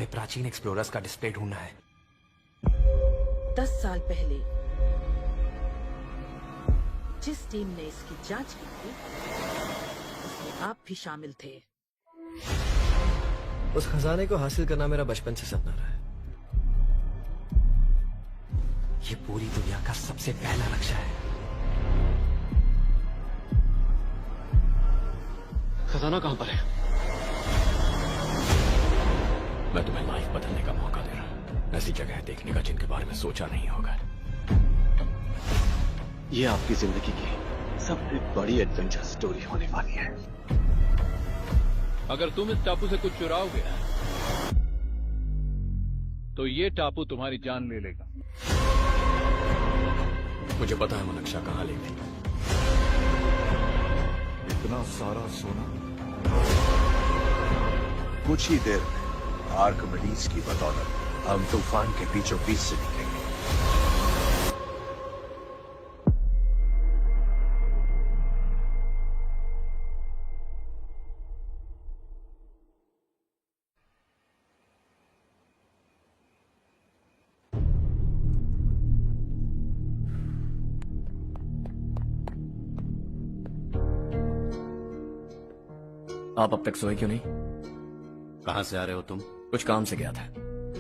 हमें प्राचीन एक्सप्लोरर्स का डिस्प्ले ढूंढना है। 10 साल पहले जिस टीम ने इसकी जांच की थी उसमें आप भी शामिल थे। उस खजाने को हासिल करना मेरा बचपन से सपना रहा है। ये पूरी दुनिया का सबसे पहला नक्शा है। खजाना कहां पर है? मैं तुम्हें लाइफ बदलने का मौका दे रहा हूं। ऐसी जगह देखने का जिनके बारे में सोचा नहीं होगा। ये आपकी जिंदगी की सबसे बड़ी एडवेंचर स्टोरी होने वाली है। अगर तुम इस टापू से कुछ चुराओगे तो ये टापू तुम्हारी जान ले लेगा। मुझे पता है वो नक्शा कहां ले थी। इतना सारा सोना कुछ ही देर में आर्किमिडीज की बदौलत हम तूफान के बीचों बीच से निकलेंगे। आप अब तक सोए क्यों नहीं? कहां से आ रहे हो तुम? कुछ काम से गया था।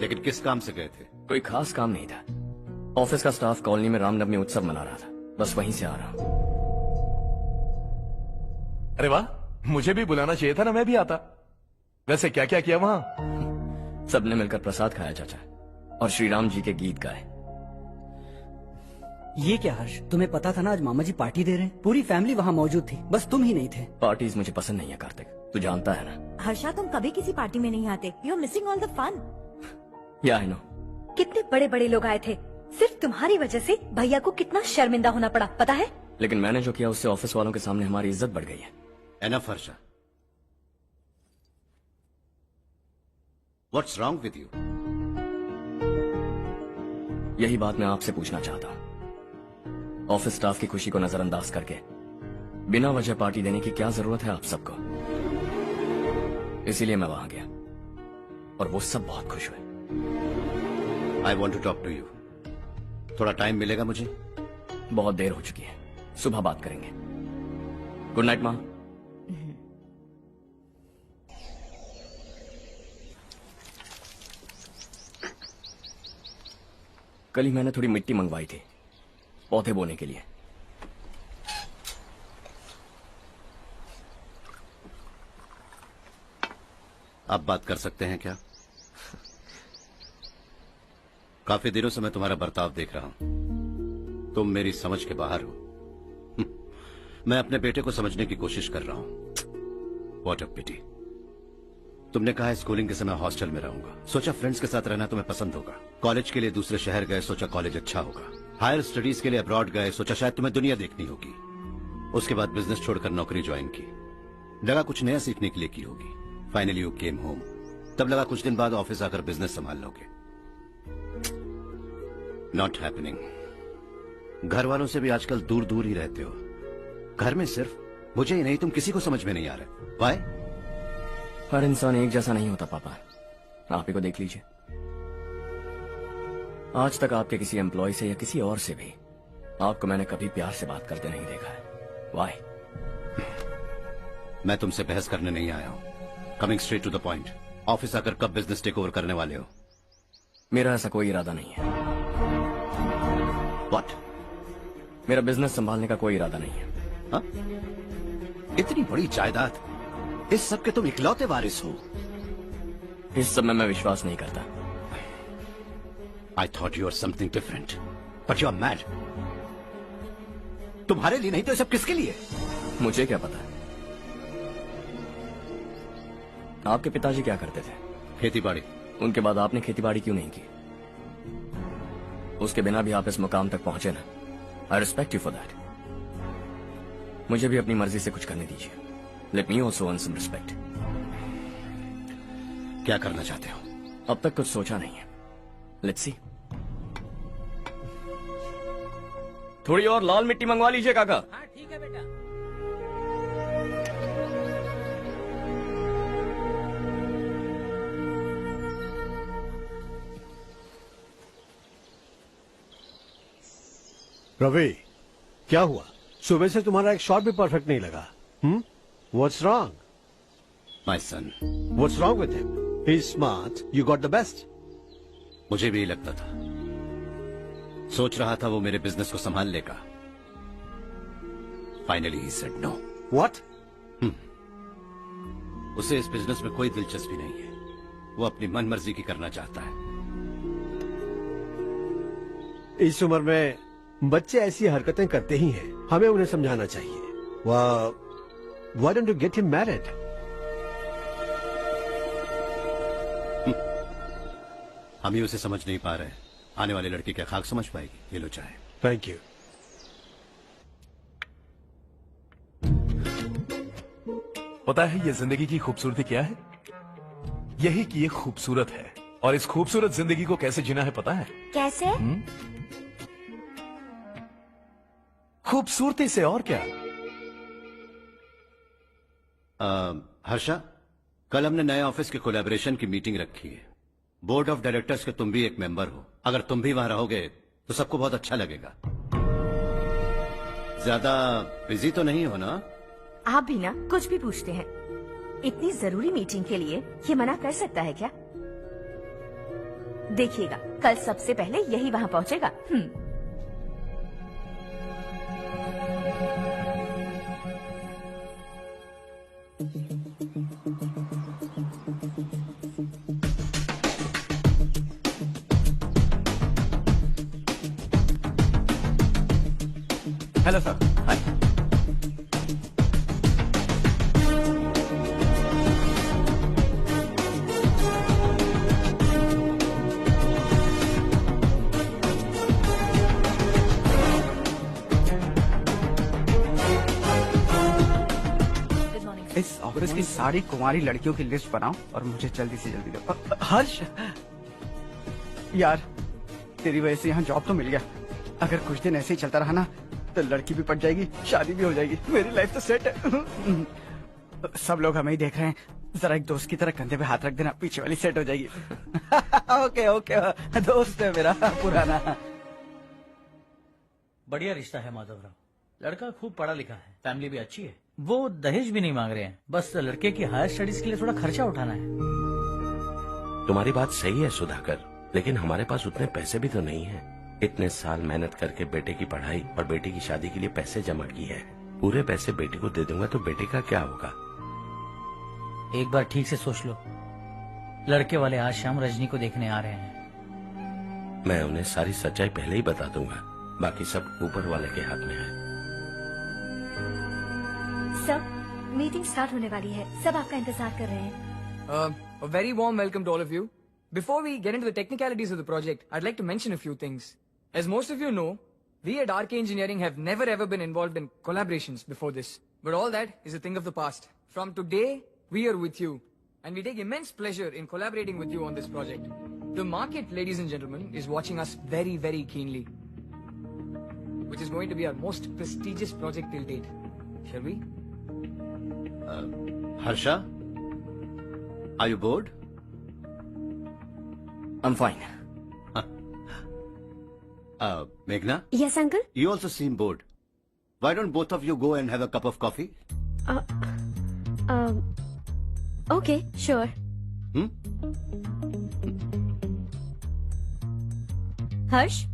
लेकिन किस काम से गए थे? कोई खास काम नहीं था। ऑफिस का स्टाफ कॉलोनी में रामनवमी उत्सव मना रहा था, बस वहीं से आ रहा हूं। अरे वाह, मुझे भी बुलाना चाहिए था ना, मैं भी आता। वैसे क्या क्या किया वहां? सबने मिलकर प्रसाद खाया चाचा, और श्री राम जी के गीत गाए। ये क्या हर्ष, तुम्हें पता था ना आज मामा जी पार्टी दे रहे हैं? पूरी फैमिली वहाँ मौजूद थी, बस तुम ही नहीं थे। पार्टीज मुझे पसंद नहीं है कार्तिक, तू जानता है ना। हर्षा, तुम कभी किसी पार्टी में नहीं आते। You are missing all the fun. Yeah I no. कितने बड़े बड़े लोग आए थे, सिर्फ तुम्हारी वजह से भैया को कितना शर्मिंदा होना पड़ा, पता है? लेकिन मैंने जो किया उससे ऑफिस वालों के सामने हमारी इज्जत बढ़ गई है। Enough Harsha, what's wrong with you? यही बात मैं आपसे पूछना चाहता हूँ। ऑफिस स्टाफ की खुशी को नजरअंदाज करके बिना वजह पार्टी देने की क्या जरूरत है आप सबको? इसीलिए मैं वहां गया और वो सब बहुत खुश हुए। I want to talk to you. थोड़ा टाइम मिलेगा मुझे? बहुत देर हो चुकी है, सुबह बात करेंगे। गुड नाइट माँ। कल ही मैंने थोड़ी मिट्टी मंगवाई थी पौधे बोने के लिए। आप बात कर सकते हैं क्या? काफी दिनों से मैं तुम्हारा बर्ताव देख रहा हूं। तुम मेरी समझ के बाहर हो। मैं अपने बेटे को समझने की कोशिश कर रहा हूं। व्हाट अ पिटी। तुमने कहा स्कूलिंग के समय हॉस्टल में रहूंगा, सोचा फ्रेंड्स के साथ रहना तुम्हें पसंद होगा। कॉलेज के लिए दूसरे शहर गए, सोचा कॉलेज अच्छा होगा। हायर स्टडीज के लिए अब्रॉड गए, सोचा शायद तुम्हें दुनिया देखनी होगी। उसके बाद बिजनेस छोड़कर नौकरी ज्वाइन की, लगा कुछ नया सीखने के लिए की होगी। Finally you came home. तब लगा कुछ दिन बाद ऑफिस आकर बिजनेस संभाल लोगे। Not happening. घर वालों से भी आजकल दूर दूर ही रहते हो। घर में सिर्फ मुझे ही नहीं, तुम किसी को समझ में नहीं आ रहे। वाई? हर इंसान एक जैसा नहीं होता पापा, आप ही को देख लीजिए। आज तक आपके किसी एम्प्लॉय से या किसी और से भी आपको मैंने कभी प्यार से बात करते नहीं देखा है। वाई? मैं तुमसे बहस करने नहीं आया हूं। Coming straight to the point. Office आकर कब बिजनेस टेक ओवर करने वाले हो? मेरा ऐसा कोई इरादा नहीं है। व्हाट? मेरा बिजनेस संभालने का कोई इरादा नहीं है। हा? इतनी बड़ी जायदाद, इस सब के तुम इकलौते वारिस हो। इस सब में मैं विश्वास नहीं करता। I thought you were something different, but you are mad. तुम्हारे लिए नहीं तो ये सब किसके लिए? मुझे क्या पता। आपके पिताजी क्या करते थे? खेतीबाड़ी। उनके बाद आपने खेतीबाड़ी क्यों नहीं की? उसके बिना भी आप इस मुकाम तक पहुंचे ना। I respect you for that. मुझे भी अपनी मर्जी से कुछ करने दीजिए। Let me also earn some respect. क्या करना चाहते हो? अब तक कुछ सोचा नहीं है। Let's see. थोड़ी और लाल मिट्टी मंगवा लीजिए काका। हाँ ठीक है बेटा। रवि, क्या हुआ? सुबह से तुम्हारा एक शॉट भी परफेक्ट नहीं लगा. What's wrong? My son. What's wrong with him? He's smart. You got the best. मुझे भी यही लगता था. सोच रहा था वो मेरे बिजनेस को संभाल लेगा. Finally he said no. What? उसे इस बिजनेस में कोई दिलचस्पी नहीं है. वो अपनी मनमर्जी की करना चाहता है. इस उम्र में बच्चे ऐसी हरकतें करते ही हैं. हमें उन्हें समझाना चाहिए. Why don't you get him married? हम ही उसे समझ नहीं पा रहे. आने वाली लड़की क्या खाक समझ पाएगी? ये लो चाहे. Thank you. पता है ये जिंदगी की खूबसूरती क्या है? यही कि ये खूबसूरत है. और इस खूबसूरत जिंदगी को कैसे जीना है पता है? कैसे? खूबसूरती से. और क्या? हर्षा, कल हमने नए ऑफिस के कोलैबोरेशन की मीटिंग रखी है. बोर्ड ऑफ डायरेक्टर्स के तुम भी एक मेंबर हो. अगर तुम भी वहां रहोगे तो सबको बहुत अच्छा लगेगा. ज्यादा बिजी तो नहीं हो ना? आप भी ना कुछ भी पूछते हैं. इतनी जरूरी मीटिंग के लिए ये मना कर सकता है क्या? देखिएगा, कल सबसे पहले यही वहां पहुंचेगा. Hello sir. हाय. इस ऑफिस की सारी कुंवारी लड़कियों की लिस्ट बनाओ और मुझे जल्दी से जल्दी दो. हर्ष, यार तेरी वजह से यहाँ जॉब तो मिल गया. अगर कुछ दिन ऐसे ही चलता रहा ना तो लड़की भी पट जाएगी, शादी भी हो जाएगी. मेरी लाइफ तो सेट है. सब लोग हमें ही देख रहे हैं. जरा एक दोस्त की तरह कंधे पे हाथ रख देना, पीछे वाली सेट हो जाएगी. ओके ओके, दोस्त है मेरा पुराना. बढ़िया रिश्ता है माधवराव. लड़का खूब पढ़ा लिखा है, फैमिली भी अच्छी है. वो दहेज भी नहीं मांग रहे हैं, बस लड़के की हायर स्टडीज के लिए थोड़ा खर्चा उठाना है. तुम्हारी बात सही है सुधाकर, लेकिन हमारे पास उतने पैसे भी तो नहीं है. इतने साल मेहनत करके बेटे की पढ़ाई और बेटे की शादी के लिए पैसे जमा किए हैं. पूरे पैसे बेटे को दे दूंगा तो बेटे का क्या होगा? एक बार ठीक से सोच लो. लड़के वाले आज शाम रजनी को देखने आ रहे हैं. मैं उन्हें सारी सच्चाई पहले ही बता दूंगा. बाकी सब ऊपर वाले के हाथ में है. सब मीटिंग स्टार्ट होने वाली है. सब आपका इंतजार कर रहे हैं. A very warm welcome to all of you. Before we get into the technicalities of the project, I'd like to mention a few things. As most of you know, we at RK Engineering have never ever been involved in collaborations before this. But all that is a thing of the past. From today, we are with you. And we take immense pleasure in collaborating with you on this project. The market, ladies and gentlemen, is watching us very, very keenly. Which is going to be our most prestigious project till date. Shall we? Harsha, are you bored? I'm fine. Meghna? Yes, uncle. You also seem bored. Why don't both of you go and have a cup of coffee? Okay, sure. Harsh?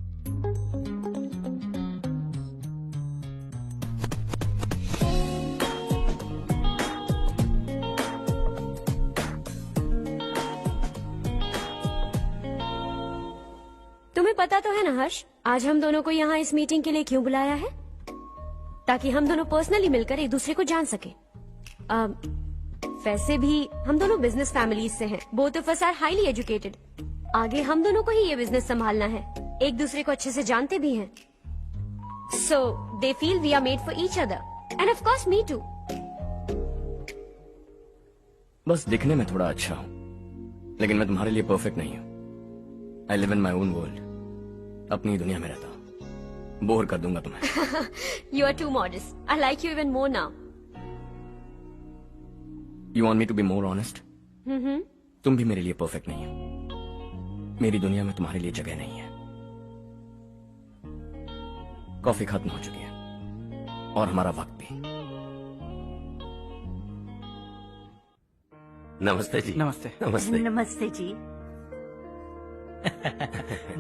तुम्हें पता तो है ना हर्ष, आज हम दोनों को यहाँ इस मीटिंग के लिए क्यों बुलाया है? ताकि हम दोनों पर्सनली मिलकर एक दूसरे को जान सके. वैसे भी हम दोनों बिजनेस फैमिलीज से हैं. Both of us are highly educated. आगे हम दोनों को ही ये बिजनेस संभालना है. एक दूसरे को अच्छे से जानते भी हैं. So they feel we are made for each other and of course me too. बस दिखने में थोड़ा अच्छा हूँ, लेकिन मैं तुम्हारे लिए परफेक्ट नहीं हूँ. I live in my own world. अपनी दुनिया में रहता हूँ. बोर कर दूंगा तुम्हें. You are too modest. I like you even more now. You want me to be more honest? तुम भी मेरे लिए परफेक्ट नहीं हो. मेरी दुनिया में तुम्हारे लिए जगह नहीं है. कॉफी खत्म हो चुकी है और हमारा वक्त भी। नमस्ते जी। नमस्ते। नमस्ते। नमस्ते जी।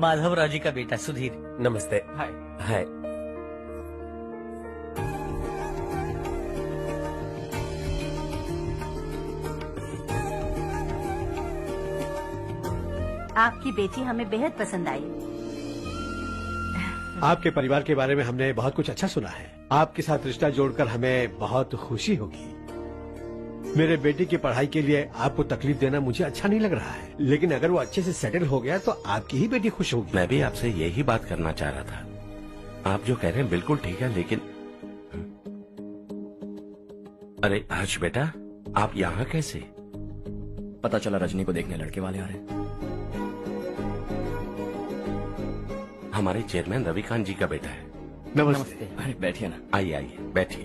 माधवराव जी का बेटा सुधीर। नमस्ते। हाय। हाय। आपकी बेटी हमें बेहद पसंद आई। आपके परिवार के बारे में हमने बहुत कुछ अच्छा सुना है। आपके साथ रिश्ता जोड़कर हमें बहुत खुशी होगी। मेरे बेटे की पढ़ाई के लिए आपको तकलीफ देना मुझे अच्छा नहीं लग रहा है, लेकिन अगर वो अच्छे से सेटल हो गया तो आपकी ही बेटी खुश होगी। मैं भी आपसे यही बात करना चाह रहा था। आप जो कह रहे हैं बिल्कुल ठीक है, लेकिन अरे हर्ष बेटा, आप यहाँ कैसे? पता चला रजनी को देखने लड़के वाले आ रहे हैं। हमारे चेयरमैन रविकांत जी का बेटा है। नमस्ते। अरे बैठिए ना। आइए आइए बैठिए।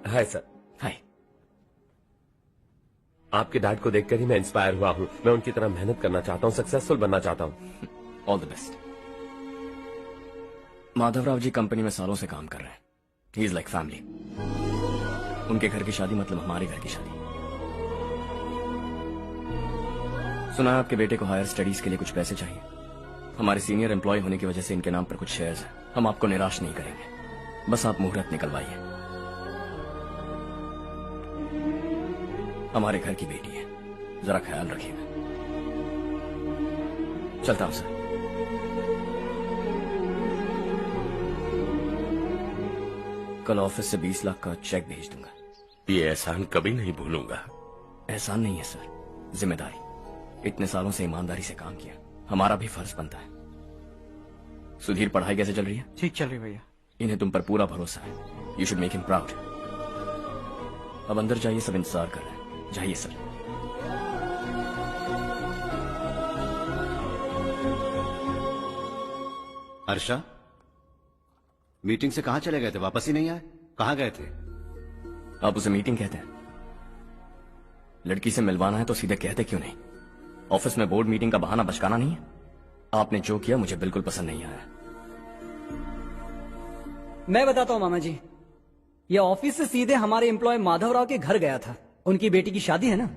Hi sir. हाय। आपके डैड को देखकर ही मैं इंस्पायर हुआ हूँ। मैं उनकी तरह मेहनत करना चाहता हूँ, सक्सेसफुल बनना चाहता हूँ। All the best. Madhavrao ji company में सालों से काम कर रहे हैं। He is like family. उनके घर की शादी मतलब हमारे घर की शादी। सुना है आपके बेटे को हायर स्टडीज के लिए कुछ पैसे चाहिए। हमारे सीनियर एम्प्लॉय होने की वजह से इनके नाम पर कुछ शेयर्स हैं। हम आपको निराश नहीं करेंगे, बस आप मुहूर्त निकलवाइए। हमारे घर की बेटी है, जरा ख्याल रखिएगा। चलता हूं सर। कल ऑफिस से 20 लाख का चेक भेज दूंगा। ये एहसान कभी नहीं भूलूंगा। एहसान नहीं है सर, जिम्मेदारी। इतने सालों से ईमानदारी से काम किया, हमारा भी फर्ज बनता है। सुधीर, पढ़ाई कैसे चल रही है? ठीक चल रही भैया। इन्हें तुम पर पूरा भरोसा है। You should make him proud. अब अंदर जाइए, सब इंतजार कर रहे हैं। जाइए सर। हर्षा, मीटिंग से कहाँ चले गए थे? वापस ही नहीं आए? कहाँ गए थे? आप उसे मीटिंग कहते हैं? लड़की से मिलवाना है तो सीधे कहते क्यों नहीं? ऑफिस में बोर्ड मीटिंग का बहाना बचकाना नहीं है। आपने जो किया मुझे बिल्कुल पसंद नहीं आया। मैं बताता हूँ मामा जी, ये ऑफिस से सीधे हमारे एम्प्लॉय माधवराव के घर गया था। उनकी बेटी की शादी है ना,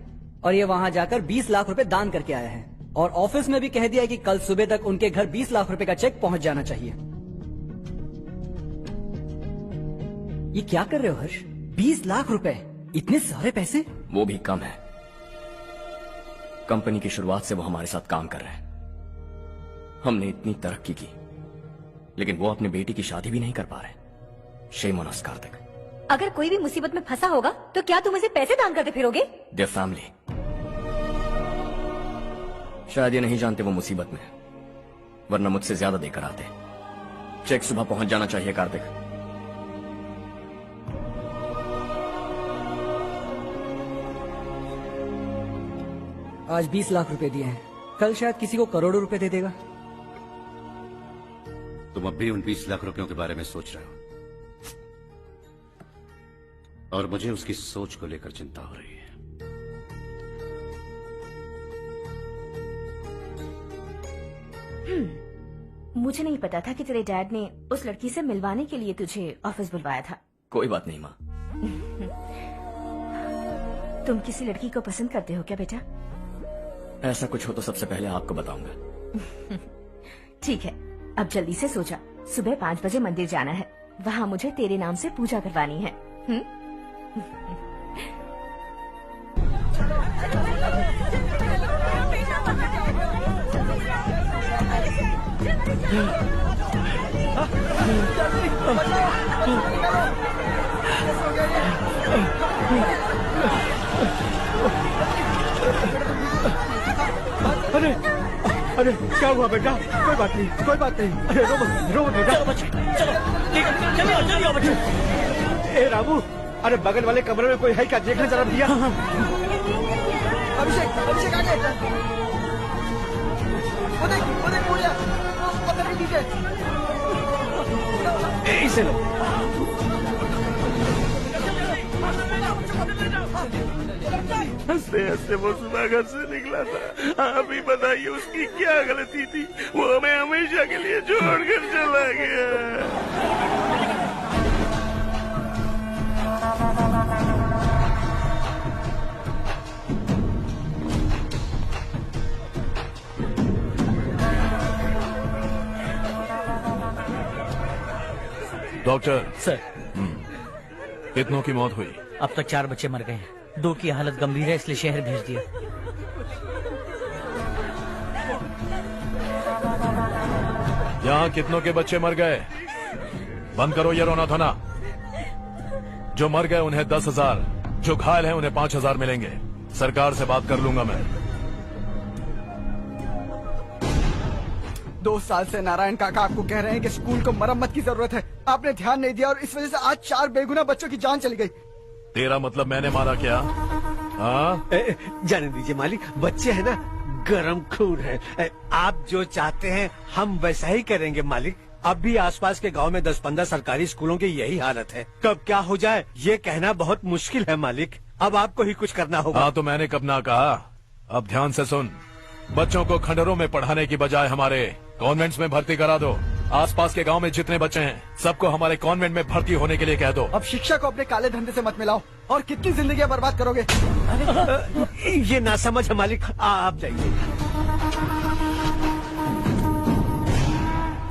और ये वहां जाकर 20 लाख रुपए दान करके आया है। और ऑफिस में भी कह दिया है कि कल सुबह तक उनके घर 20 लाख रुपए का चेक पहुंच जाना चाहिए। ये क्या कर रहे हो हर्ष? 20 लाख रुपए, इतने सारे पैसे? वो भी कम है। कंपनी की शुरुआत से वो हमारे साथ काम कर रहे हैं। हमने इतनी तरक्की की, लेकिन वो अपनी बेटी की शादी भी नहीं कर पा रहे। Shame on us Kartik. अगर कोई भी मुसीबत में फंसा होगा तो क्या तुम उसे पैसे दान करते फिरोगे? Their family. शायद ये नहीं जानते वो मुसीबत में है, वरना मुझसे ज्यादा देकर आते। चेक सुबह पहुंच जाना चाहिए कार्तिक। आज 20 लाख रुपए दिए हैं, कल शायद किसी को करोड़ों रुपए दे देगा। तुम अब भी उन 20 लाख रुपयों के बारे में सोच रहे हो, और मुझे उसकी सोच को लेकर चिंता हो रही है। मुझे नहीं पता था कि तेरे डैड ने उस लड़की से मिलवाने के लिए तुझे ऑफिस बुलवाया था। कोई बात नहीं माँ। तुम किसी लड़की को पसंद करते हो क्या बेटा? ऐसा कुछ हो तो सबसे पहले आपको बताऊंगा। ठीक है, अब जल्दी से सो जा। सुबह 5 बजे मंदिर जाना है, वहाँ मुझे तेरे नाम से पूजा करवानी है। अरे अरे क्या हुआ बेटा? कोई बात नहीं, कोई बात नहीं। अरे रो मत बेटा। चलो बच्चे, चलो जल्दी आओ बच्चे। ए रामू, अरे बगल वाले कमरे में कोई है क्या? देखना जरा भैया। अभिषेक, अभिषेक आ गए। वो देख पूजा, वो पकड़ के नीचे। इसे लो। हंसते हंसते वो सुबह घर से निकला था। आप ही बताइए उसकी क्या गलती थी, वो हमें हमेशा के लिए छोड़कर चला गया। डॉक्टर सर, कितनों की मौत हुई? अब तक 4 बच्चे मर गए हैं। 2 की हालत गंभीर है, इसलिए शहर भेज दिया। यहाँ कितनों के बच्चे मर गए? बंद करो ये रोना धोना। जो मर गए उन्हें 10,000, जो घायल हैं उन्हें 5,000 मिलेंगे। सरकार से बात कर लूंगा मैं। 2 साल से नारायण काका आपको कह रहे हैं कि स्कूल को मरम्मत की जरूरत है। आपने ध्यान नहीं दिया और इस वजह से आज 4 बेगुनाह बच्चों की जान चली गई। तेरा मतलब मैंने मारा क्या? हाँ, जाने दीजिए मालिक, बच्चे हैं ना, गरम खून है। आप जो चाहते हैं हम वैसा ही करेंगे मालिक। अब भी आसपास के गांव में 10-15 सरकारी स्कूलों की यही हालत है। कब क्या हो जाए ये कहना बहुत मुश्किल है मालिक। अब आपको ही कुछ करना होगा। हाँ तो मैंने कब ना कहा। अब ध्यान से सुन, बच्चों को खंडरों में पढ़ाने की बजाय हमारे कॉन्वेंट्स में भर्ती करा दो। आसपास के गांव में जितने बच्चे हैं सबको हमारे कॉन्वेंट में भर्ती होने के लिए कह दो। अब शिक्षा को अपने काले धंधे से मत मिलाओ और कितनी जिंदगियां बर्बाद करोगे। ये ना समझ है मालिक, आप जाइए।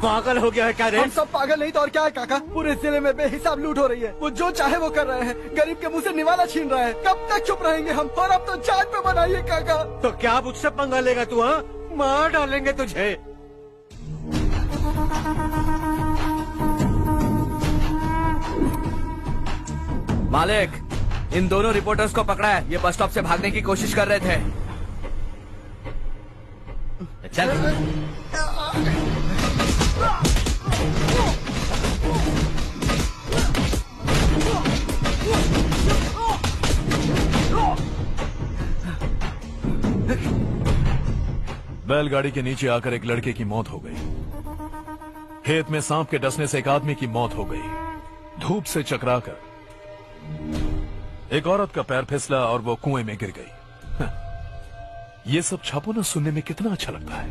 पागल हो गया है क्या रे? हम सब पागल नहीं तो और क्या है काका। पूरे जिले में बेहिसाब लूट हो रही है। वो जो चाहे वो कर रहे हैं। गरीब के मुंह से निवाला छीन रहा है। कब तक चुप रहेंगे हम? और अब तो जान पे बनाइए काका। तो क्या मुझसे पंगा लेगा तू? हाँ, मार डालेंगे तुझे। मालिक, इन दोनों रिपोर्टर्स को पकड़ा है। ये बस स्टॉप से भागने की कोशिश कर रहे थे। चल। बैलगाड़ी के नीचे आकर एक लड़के की मौत हो गई। खेत में सांप के डसने से एक आदमी की मौत हो गई। धूप से चकराकर एक औरत का पैर फिसला और वो कुएं में गिर गई। ये सब छापो ना, सुनने में कितना अच्छा लगता है,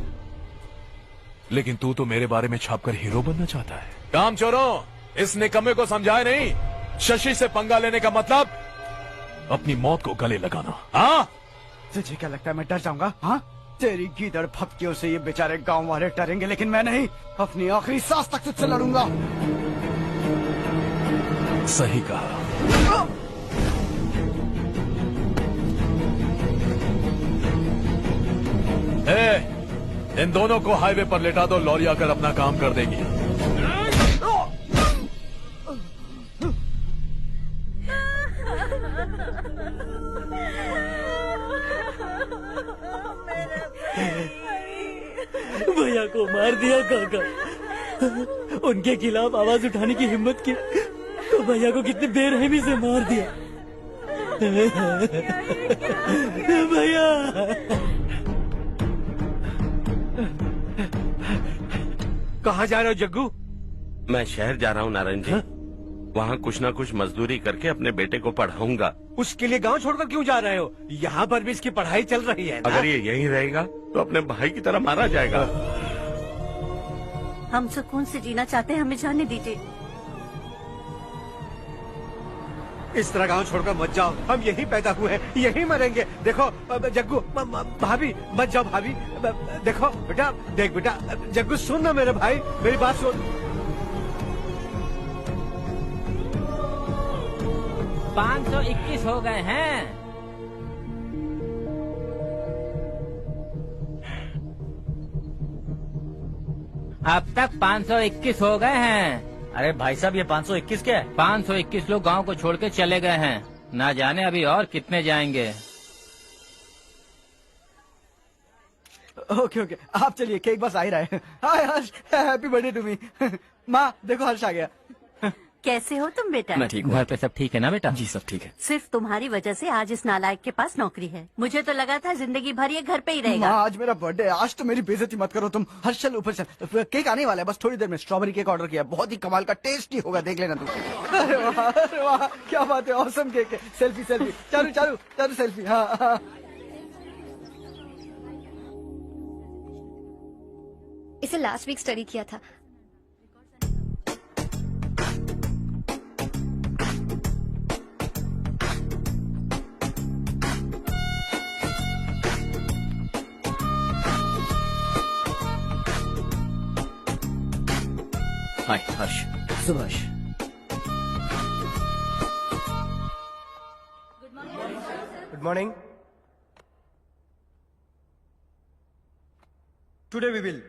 लेकिन तू तो मेरे बारे में छापकर हीरो बनना चाहता है। काम चोरों, इस निकम्मे को समझाए नहीं। शशि से पंगा लेने का मतलब अपनी मौत को गले लगाना। हाँ, तुझे क्या लगता है मैं डर जाऊंगा? हाँ, तेरी गीदड़ फपकियों से ये बेचारे गांव वाले डरेंगे, लेकिन मैं नहीं। अपनी आखिरी सांस तक तुझसे लड़ूंगा। सही कहा। इन दोनों को हाईवे पर लेटा दो, लॉरी आकर अपना काम कर देगी। भैया को मार दिया काका। उनके खिलाफ आवाज उठाने की हिम्मत की तो भैया को कितनी बेरहमी से मार दिया। भैया कहाँ जा रहे हो जग्गू? मैं शहर जा रहा हूँ नारायण जी। वहाँ कुछ ना कुछ मजदूरी करके अपने बेटे को पढ़ाऊंगा। उसके लिए गांव छोड़कर क्यों जा रहे हो? यहाँ पर भी इसकी पढ़ाई चल रही है ना? अगर ये यहीं रहेगा तो अपने भाई की तरह मारा जाएगा। हम सुकून से जीना चाहते हैं, हमें जाने दीजिए। इस तरह गांव छोड़कर मत जाओ, हम यहीं पैदा हुए हैं, यहीं मरेंगे। देखो जग्गू, भाभी मत जाओ भाभी। देखो बेटा, देख बेटा, जग्गू सुन ना मेरे भाई, मेरी बात सुन। 521 हो गए हैं। अब तक 521 हो गए हैं। अरे भाई साहब, ये 521 क्या है? 521 लोग गांव को छोड़ के चले गए हैं। ना जाने अभी और कितने जाएंगे। ओके ओके, आप चलिए, केक बस आ ही रहा है। हाय हर्ष, हैप्पी बर्थडे टू मी। माँ देखो, हर्ष आ गया। कैसे हो तुम बेटा? मैं ठीक हूँ। घर पे सब ठीक है ना बेटा? जी सब ठीक है। सिर्फ तुम्हारी वजह से आज इस नालायक के पास नौकरी है। मुझे तो लगा था जिंदगी भर ये घर पे ही रहेगा। माँ, आज मेरा बर्थडे है, आज तो मेरी बेइज्जती मत करो तुम। हर्ष चल ऊपर चल, केक आने वाला है, बस थोड़ी देर में। स्ट्रॉबेरी केक ऑर्डर किया, बहुत ही कमाल का टेस्टी होगा, देख लेना तुम। अरे वाह, क्या बात है, ऑसम केक है। Selfie selfie, Charu Charu Charu selfie. हाँ। इसे लास्ट वीक स्टडी किया था। हाय हर्ष। Subhash. Good morning. Today we will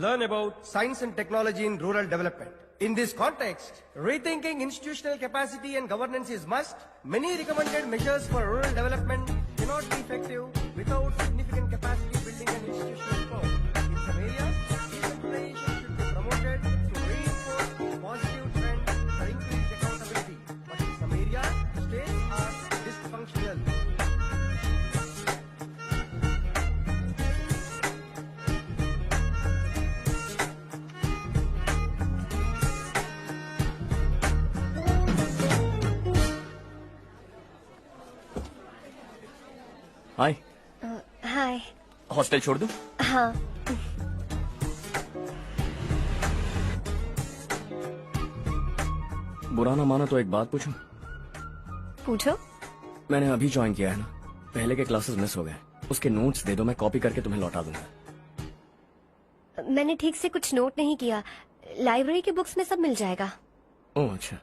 learn about science and technology in rural development. In this context, rethinking institutional capacity and governance is must. Many recommended measures for rural development cannot be effective without significant capacity building and institutional reform. In some areas, decentralization should be promoted to reinforce positive trends for increased accountability. But in some areas, states are dysfunctional. Hi. Hi. Hostel छोड़ दूं? हाँ। बुरा ना मानो तो एक बात पूछूं? पूछो। मैंने अभी ज्वाइन किया है ना, पहले के क्लासेस मिस हो गए। उसके नोट्स दे दो, मैं कॉपी करके तुम्हें लौटा दूंगा। मैंने ठीक से कुछ नोट नहीं किया। लाइब्रेरी के बुक्स में सब मिल जाएगा। ओह अच्छा।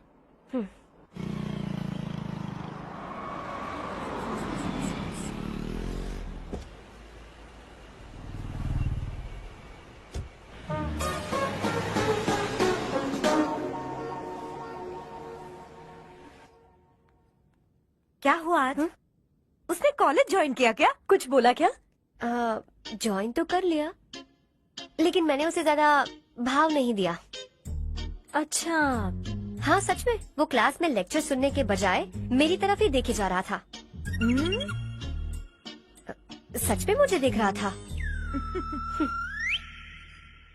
क्या हुआ आज? उसने कॉलेज ज्वाइन किया क्या? कुछ बोला क्या? ज्वाइन तो कर लिया, लेकिन मैंने उसे ज्यादा भाव नहीं दिया। अच्छा। हाँ सच में, वो क्लास में लेक्चर सुनने के बजाय मेरी तरफ ही देखे जा रहा था। सच में मुझे देख रहा था।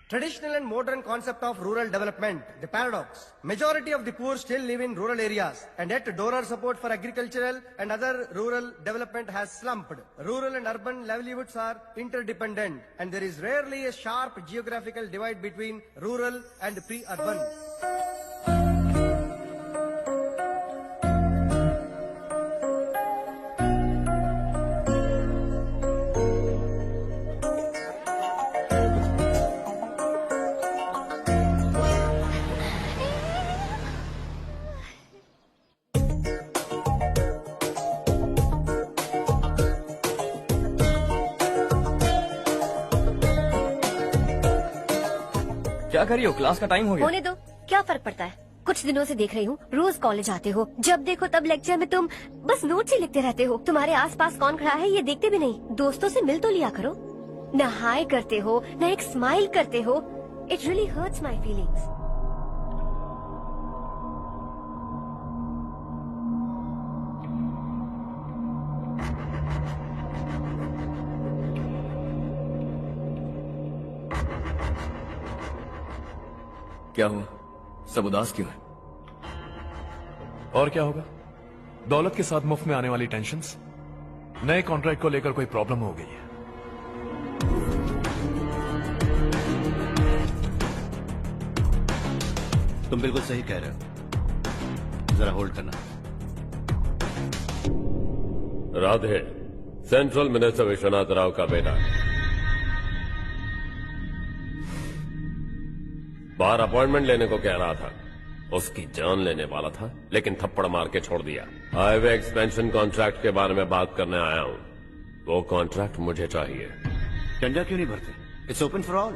Traditional and modern concept of rural development, the paradox. Majority of the poor still live in rural areas, and yet donor support for agricultural and other rural development has slumped. Rural and urban livelihoods are interdependent, and there is rarely a sharp geographical divide between rural and pre-urban. क्या कर रही हो? Class का time हो गया। होने दो, क्या फर्क पड़ता है। कुछ दिनों से देख रही हूँ, रोज कॉलेज आते हो, जब देखो तब लेक्चर में तुम बस नोट्स ही लिखते रहते हो। तुम्हारे आसपास कौन खड़ा है ये देखते भी नहीं। दोस्तों से मिल तो लिया करो। न हाय करते हो, न एक स्माइल करते हो। It really hurts my feelings. क्या हुआ? सब उदास क्यों है? और क्या होगा? दौलत के साथ मुफ्त में आने वाली टेंशन्स। नए कॉन्ट्रैक्ट को लेकर कोई प्रॉब्लम हो गई है। तुम बिल्कुल सही कह रहे हो, जरा होल्ड करना। राधे सेंट्रल मिनिस्टर विश्वनाथ राव का बेटा बाहर अपॉइंटमेंट लेने को कह रहा था। उसकी जान लेने वाला था, लेकिन थप्पड़ मार के छोड़ दिया। हाईवे एक्सपेंशन कॉन्ट्रैक्ट के बारे में बात करने आया हूँ। वो कॉन्ट्रैक्ट मुझे चाहिए। टेंडर क्यों नहीं भरते? It's open for all.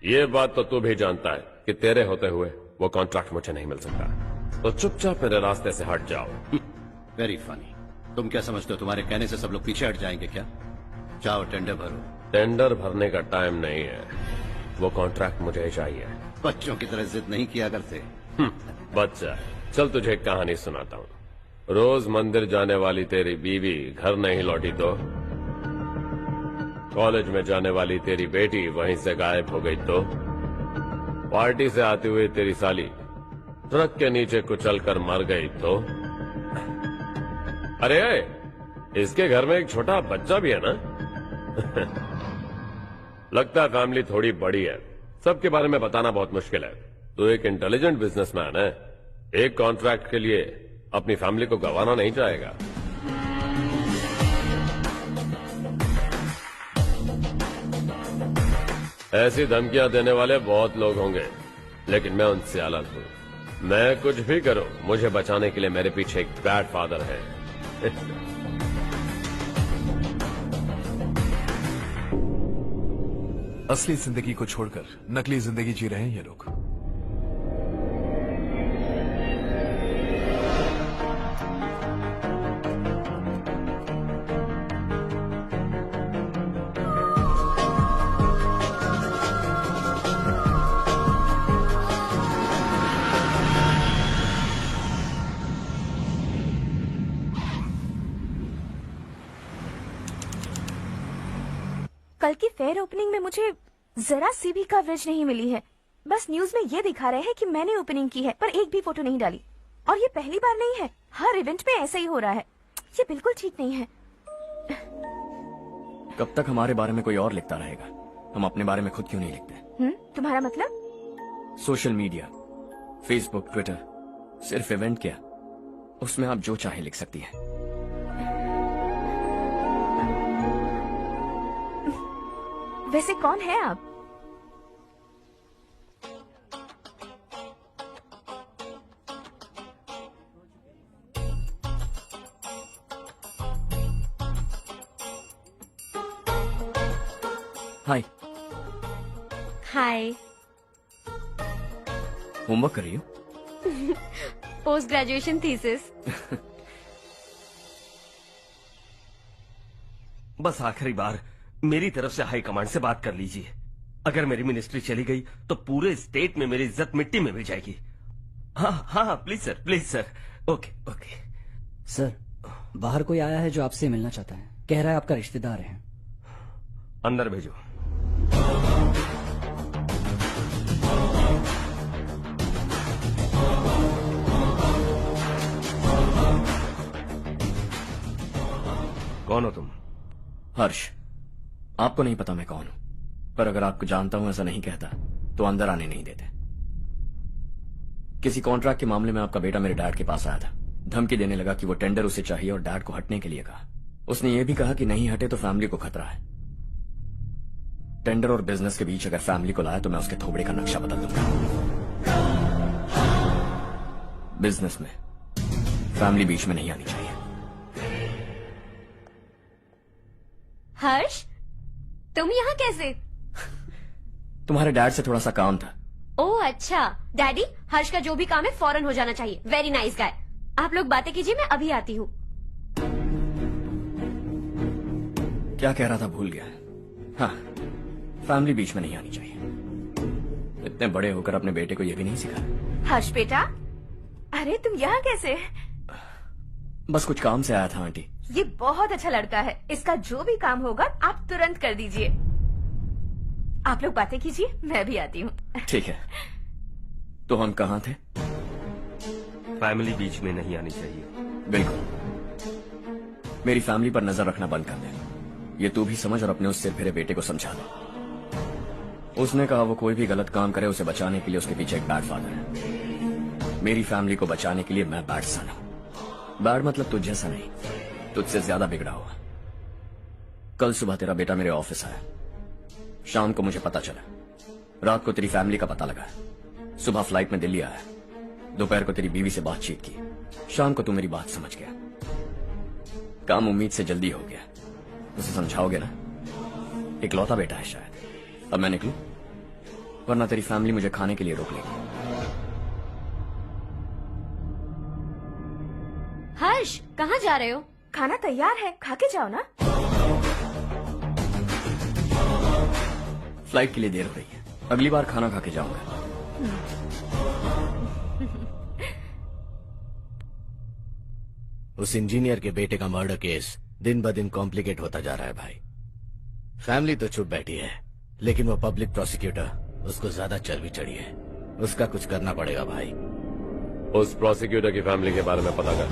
ये बात तो तू भी जानता है कि तेरे होते हुए वो कॉन्ट्रैक्ट मुझे नहीं मिल सकता। तो चुपचाप मेरे रास्ते से हट जाओ। Very funny. तुम क्या समझते हो तुम्हारे कहने से सब लोग पीछे हट जाएंगे क्या? जाओ टेंडर भरो। टेंडर भरने का टाइम नहीं है, वो कॉन्ट्रैक्ट मुझे चाहिए। बच्चों की तरह जिद नहीं किया करते। बच्चा, चल तुझे एक कहानी सुनाता हूँ। रोज मंदिर जाने वाली तेरी बीवी घर नहीं लौटी तो, कॉलेज में जाने वाली तेरी बेटी वहीं से गायब हो गई तो, पार्टी से आती हुई तेरी साली ट्रक के नीचे कुचलकर मर गई तो, अरे इसके घर में एक छोटा बच्चा भी है ना। लगता है फैमिली थोड़ी बड़ी है, सबके बारे में बताना बहुत मुश्किल है। तो एक इंटेलिजेंट बिजनेसमैन है, एक कॉन्ट्रैक्ट के लिए अपनी फैमिली को गंवाना नहीं चाहेगा। ऐसी धमकियां देने वाले बहुत लोग होंगे, लेकिन मैं उनसे अलग हूं। मैं कुछ भी करूं, मुझे बचाने के लिए मेरे पीछे एक बैड फादर है। असली जिंदगी को छोड़कर नकली जिंदगी जी रहे हैं ये लोग। कल की फेयर ओपनिंग में मुझे जरा सी भी कवरेज नहीं मिली है। बस न्यूज में ये दिखा रहे हैं कि मैंने ओपनिंग की है, पर एक भी फोटो नहीं डाली। और ये पहली बार नहीं है, हर इवेंट में ऐसा ही हो रहा है। ये बिल्कुल ठीक नहीं है। कब तक हमारे बारे में कोई और लिखता रहेगा? हम अपने बारे में खुद क्यों नहीं लिखते? तुम्हारा मतलब? सोशल मीडिया, फेसबुक, ट्विटर, सिर्फ इवेंट क्या, उसमें आप जो चाहे लिख सकती हैं। वैसे कौन है आप? हाय। हाय। होमवर्क कर रही हो? Post graduation thesis. बस आखिरी बार मेरी तरफ से हाई कमांड से बात कर लीजिए। अगर मेरी मिनिस्ट्री चली गई तो पूरे स्टेट में मेरी इज्जत मिट्टी में मिल जाएगी। हाँ हाँ please sir. Okay okay. Sir, बाहर कोई आया है जो आपसे मिलना चाहता है। कह रहा है आपका रिश्तेदार है। अंदर भेजो। कौन हो तुम? हर्ष। आपको नहीं पता मैं कौन हूं, पर अगर आपको जानता हूं ऐसा नहीं कहता तो अंदर आने नहीं देते। किसी कॉन्ट्रैक्ट के मामले में आपका बेटा मेरे डैड के पास आया था। धमकी देने लगा कि वो टेंडर उसे चाहिए और डैड को हटने के लिए कहा। उसने ये भी कहा कि नहीं हटे तो फैमिली को खतरा है। टेंडर और बिजनेस के बीच अगर फैमिली को लाया तो मैं उसके थोबड़े का नक्शा बदल दूंगा। बिजनेस में फैमिली बीच में नहीं आनी चाहिए। हर्ष, तुम यहाँ कैसे? तुम्हारे डैड से थोड़ा सा काम था। ओह अच्छा। डैडी, हर्ष का जो भी काम है फौरन हो जाना चाहिए। Very nice guy. आप लोग बातें कीजिए, मैं अभी आती हूँ। क्या कह रहा था भूल गया। हाँ, फैमिली बीच में नहीं आनी चाहिए। इतने बड़े होकर अपने बेटे को यह भी नहीं सिखाया। हर्ष बेटा, अरे तुम यहाँ कैसे? बस कुछ काम से आया था आंटी। ये बहुत अच्छा लड़का है। इसका जो भी काम होगा आप तुरंत कर दीजिए। आप लोग बातें कीजिए, मैं भी आती हूँ। ठीक है। तो हम कहाँ थे? फैमिली बीच में नहीं आनी चाहिए। बिल्कुल। मेरी फैमिली पर नजर रखना बंद कर दे। ये तू भी समझ और अपने उस सिर फिरे बेटे को समझा दे। उसने कहा वो कोई भी गलत काम करे उसे बचाने के लिए उसके पीछे एक बैड फादर है। मेरी फैमिली को बचाने के लिए मैं बैड सन हूं। बैड मतलब तुझ जैसा नहीं, तुझसे ज्यादा बिगड़ा हुआ। कल सुबह तेरा बेटा मेरे ऑफिस आया। शाम को मुझे पता चला। रात को तेरी फैमिली का पता लगा। सुबह फ्लाइट में दिल्ली आया। दोपहर को तेरी बीवी से बातचीत की। शाम को तू मेरी बात समझ गया। काम उम्मीद से जल्दी हो गया। उसे समझाओगे ना? इकलौता बेटा है शायद। अब मैं निकलूं, वरना तेरी फैमिली मुझे खाने के लिए रोक लेगी। हर्ष, कहाँ जा रहे हो? खाना तैयार है, खा के जाओ ना। फ्लाइट के लिए देर हो रही है। अगली बार खाना खा के जाऊंगा। उस इंजीनियर के बेटे का मर्डर केस दिन ब दिन कॉम्प्लिकेट होता जा रहा है भाई। फैमिली तो चुप बैठी है, लेकिन वो पब्लिक प्रोसिक्यूटर उसको ज्यादा चर्बी चढ़ी है। उसका कुछ करना पड़ेगा भाई। उस प्रोसिक्यूटर की फैमिली के बारे में पता कर।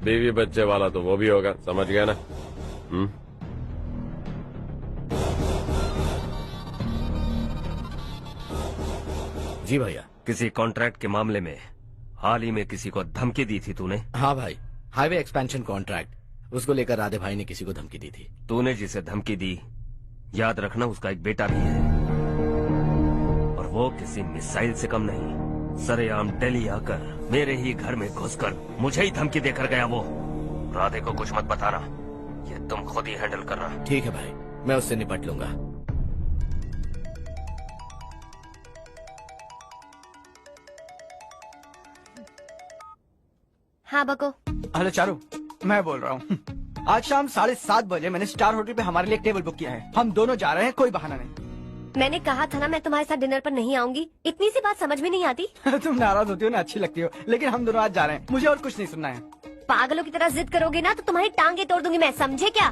बीवी बच्चे वाला तो वो भी होगा, समझ गया ना? जी भैया। किसी कॉन्ट्रैक्ट के मामले में हाल ही में किसी को धमकी दी थी तूने? हाँ भाई, हाईवे एक्सपेंशन कॉन्ट्रैक्ट, उसको लेकर राधे भाई ने किसी को धमकी दी थी। तूने जिसे धमकी दी, याद रखना उसका एक बेटा भी है, और वो किसी मिसाइल से कम नहीं। सरेआम दिल्ली आकर मेरे ही घर में घुसकर मुझे ही धमकी देकर गया वो। राधे को कुछ मत बताना, ये तुम खुद ही हैंडल करना। ठीक है भाई, मैं उससे निपट लूंगा। हाँ बको। हेलो चारू, मैं बोल रहा हूँ। आज शाम 7:30 बजे मैंने स्टार होटल पे हमारे लिए एक टेबल बुक किया है। हम दोनों जा रहे हैं, कोई बहाना नहीं। मैंने कहा था ना मैं तुम्हारे साथ डिनर पर नहीं आऊंगी। इतनी सी बात समझ में नहीं आती? तुम नाराज होती हो ना, अच्छी लगती हो, लेकिन हम दोनों आज जा रहे हैं। मुझे और कुछ नहीं सुनना है। पागलों की तरह जिद करोगे ना तो तुम्हारी टांगे तोड़ दूंगी मैं, समझे क्या?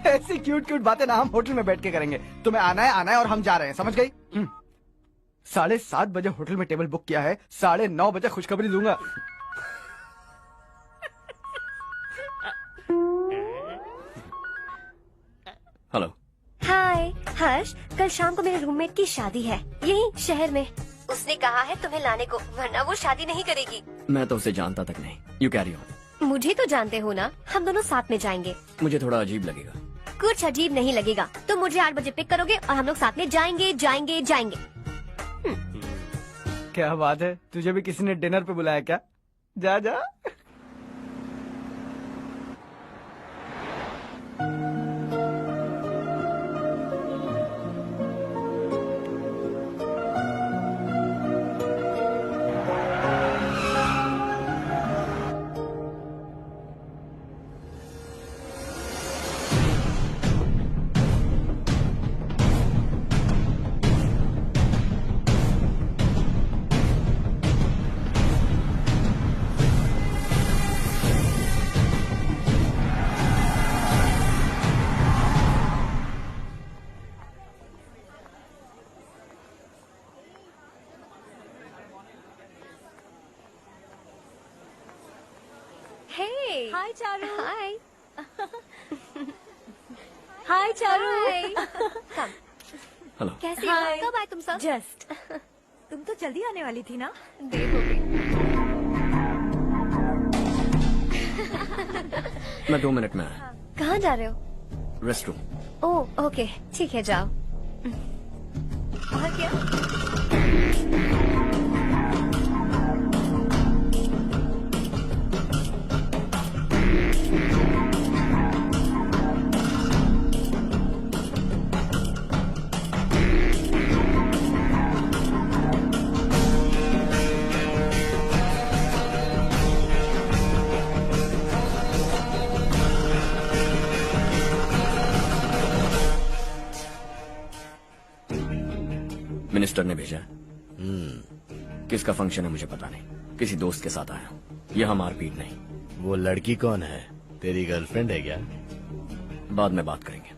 ऐसी क्यूट क्यूट बातें ना हम होटल में बैठ के करेंगे। तुम्हें आना है और हम जा रहे हैं, समझ गई? 7:30 बजे होटल में टेबल बुक किया है, 9:30 बजे खुशखबरी दूंगा। हेलो। हाय हर्ष, कल शाम को मेरे रूममेट की शादी है यही शहर में। उसने कहा है तुम्हें लाने को, वरना वो शादी नहीं करेगी। मैं तो उसे जानता तक नहीं। You carry on. मुझे तो जानते हो ना, हम दोनों साथ में जाएंगे। मुझे थोड़ा अजीब लगेगा। कुछ अजीब नहीं लगेगा। तुम मुझे 8 बजे पिक करोगे और हम लोग साथ में जाएंगे जाएंगे जाएंगे। क्या बात है, तुझे भी किसी ने डिनर पे बुलाया क्या? जा जा। हाय चारू। हाय। हाय चारू। हेलो। कैसी हो? कब आए तुम सब? जस्ट। तुम तो जल्दी आने वाली थी ना? देर हो गई। मैं 2 मिनट में आया। कहाँ जा रहे हो? Rest room. ओह ओके, ठीक है जाओ। और क्या? मिनिस्टर ने भेजा। किसका फंक्शन है मुझे पता नहीं, किसी दोस्त के साथ आया हूँ। यहाँ मारपीट नहीं। वो लड़की कौन है? तेरी गर्लफ्रेंड है क्या? बाद में बात करेंगे,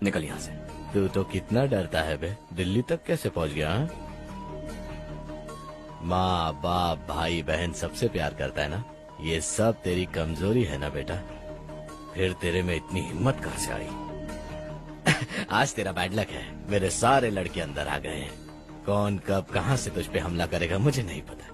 निकल यहाँ से। तू तो कितना डरता है बे, दिल्ली तक कैसे पहुँच गया? माँ बाप भाई बहन सबसे प्यार करता है ना, ये सब तेरी कमजोरी है ना बेटा। फिर तेरे में इतनी हिम्मत कहाँ से आई? आज तेरा बैड लक है, मेरे सारे लड़के अंदर आ गए हैं। कौन कब कहां से तुझ पे हमला करेगा मुझे नहीं पता।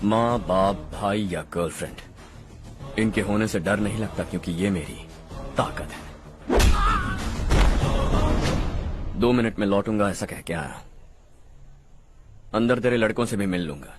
माँ बाप भाई या गर्लफ्रेंड, इनके होने से डर नहीं लगता, क्योंकि ये मेरी ताकत है। 2 मिनट में लौटूंगा ऐसा कह के आया। अंदर तेरे लड़कों से भी मिल लूंगा।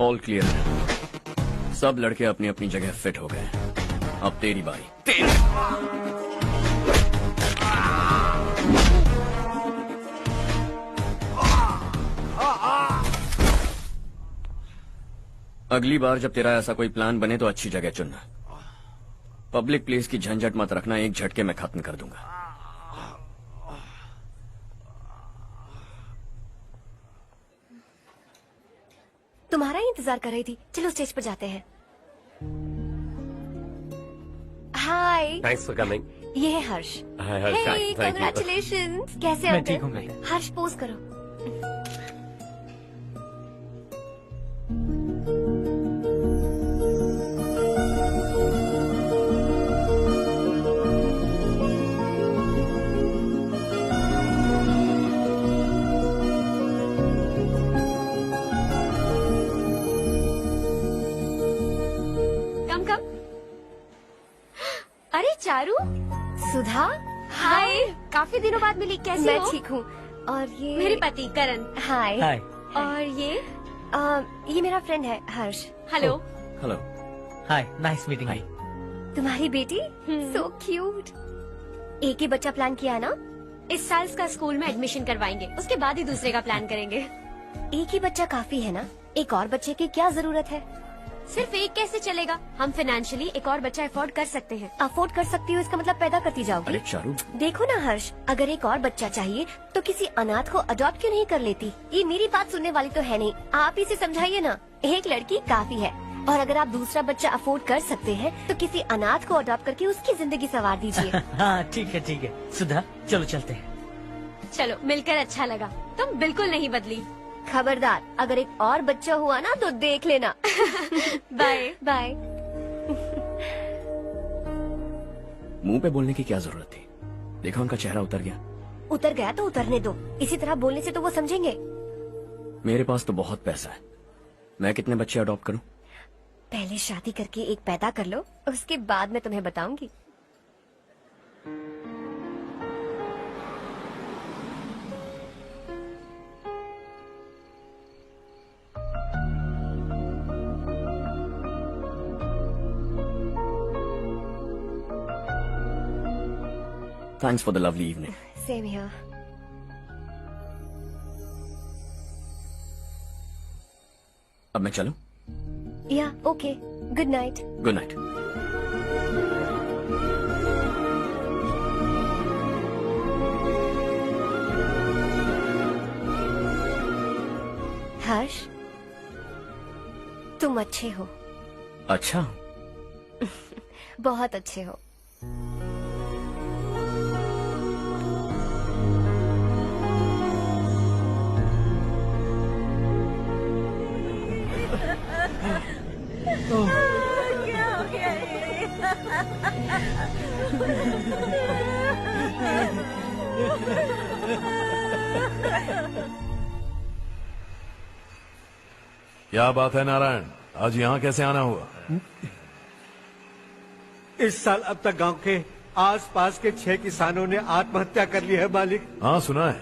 ऑल क्लियर है। सब लड़के अपनी अपनी जगह फिट हो गए। अब तेरी बारी। अगली बार जब तेरा ऐसा कोई प्लान बने तो अच्छी जगह चुनना। पब्लिक प्लेस की झंझट मत रखना, एक झटके में खत्म कर दूंगा। तुम्हारा ही इंतजार कर रही थी। चलो स्टेज पर जाते हैं। हाय। Thanks for coming. ये है Harsh. Hi Harsh, thank you. Congratulations. कैसे मैं हो ठीक तुम? हूँ। हर्ष पोज करो। अरे चारू, सुधा, हाय। काफी दिनों बाद मिली, कैसी हो? मैं ठीक हूँ। और ये मेरे पति करण। हाय। हाय। और ये मेरा फ्रेंड है Harsh. Hello. Hello. Hi, nice meeting you. तुम्हारी बेटी सो क्यूट। एक ही बच्चा प्लान किया ना? इस साल इसका स्कूल में एडमिशन करवाएंगे, उसके बाद ही दूसरे का प्लान करेंगे। एक ही बच्चा काफी है ना? एक और बच्चे की क्या जरूरत है? सिर्फ एक कैसे चलेगा? हम फाइनेंशियली एक और बच्चा अफोर्ड कर सकते हैं। अफोर्ड कर सकती हो इसका मतलब पैदा करती जाओगी। अरे चारू, देखो ना हर्ष, अगर एक और बच्चा चाहिए तो किसी अनाथ को अडॉप्ट क्यों नहीं कर लेती? ये मेरी बात सुनने वाली तो है नहीं, आप इसे समझाइए ना। एक लड़की काफी है, और अगर आप दूसरा बच्चा अफोर्ड कर सकते हैं तो किसी अनाथ को अडॉप्ट करके उसकी जिंदगी संवार दीजिए। हाँ ठीक है सुधा, चलो चलते हैं। चलो, मिलकर अच्छा लगा। तुम बिल्कुल नहीं बदली। खबरदार, अगर एक और बच्चा हुआ ना तो देख लेना। Bye bye. मुंह पे बोलने की क्या जरूरत थी? देखा उनका चेहरा उतर गया। उतर गया तो उतरने दो, इसी तरह बोलने से तो वो समझेंगे। मेरे पास तो बहुत पैसा है, मैं कितने बच्चे अडॉप्ट करूं? पहले शादी करके एक पैदा कर लो, उसके बाद मैं तुम्हें बताऊंगी। Thanks for the lovely evening. Same here. अब मैं चलूं? Yeah, okay. Good night. Good night. हर्ष, तुम अच्छे हो। अच्छा। बहुत अच्छे हो। क्या हो गया ये? क्या बात है नारायण, आज यहाँ कैसे आना हुआ? इस साल अब तक गांव के आसपास के 6 किसानों ने आत्महत्या कर ली है मालिक। हाँ सुना है।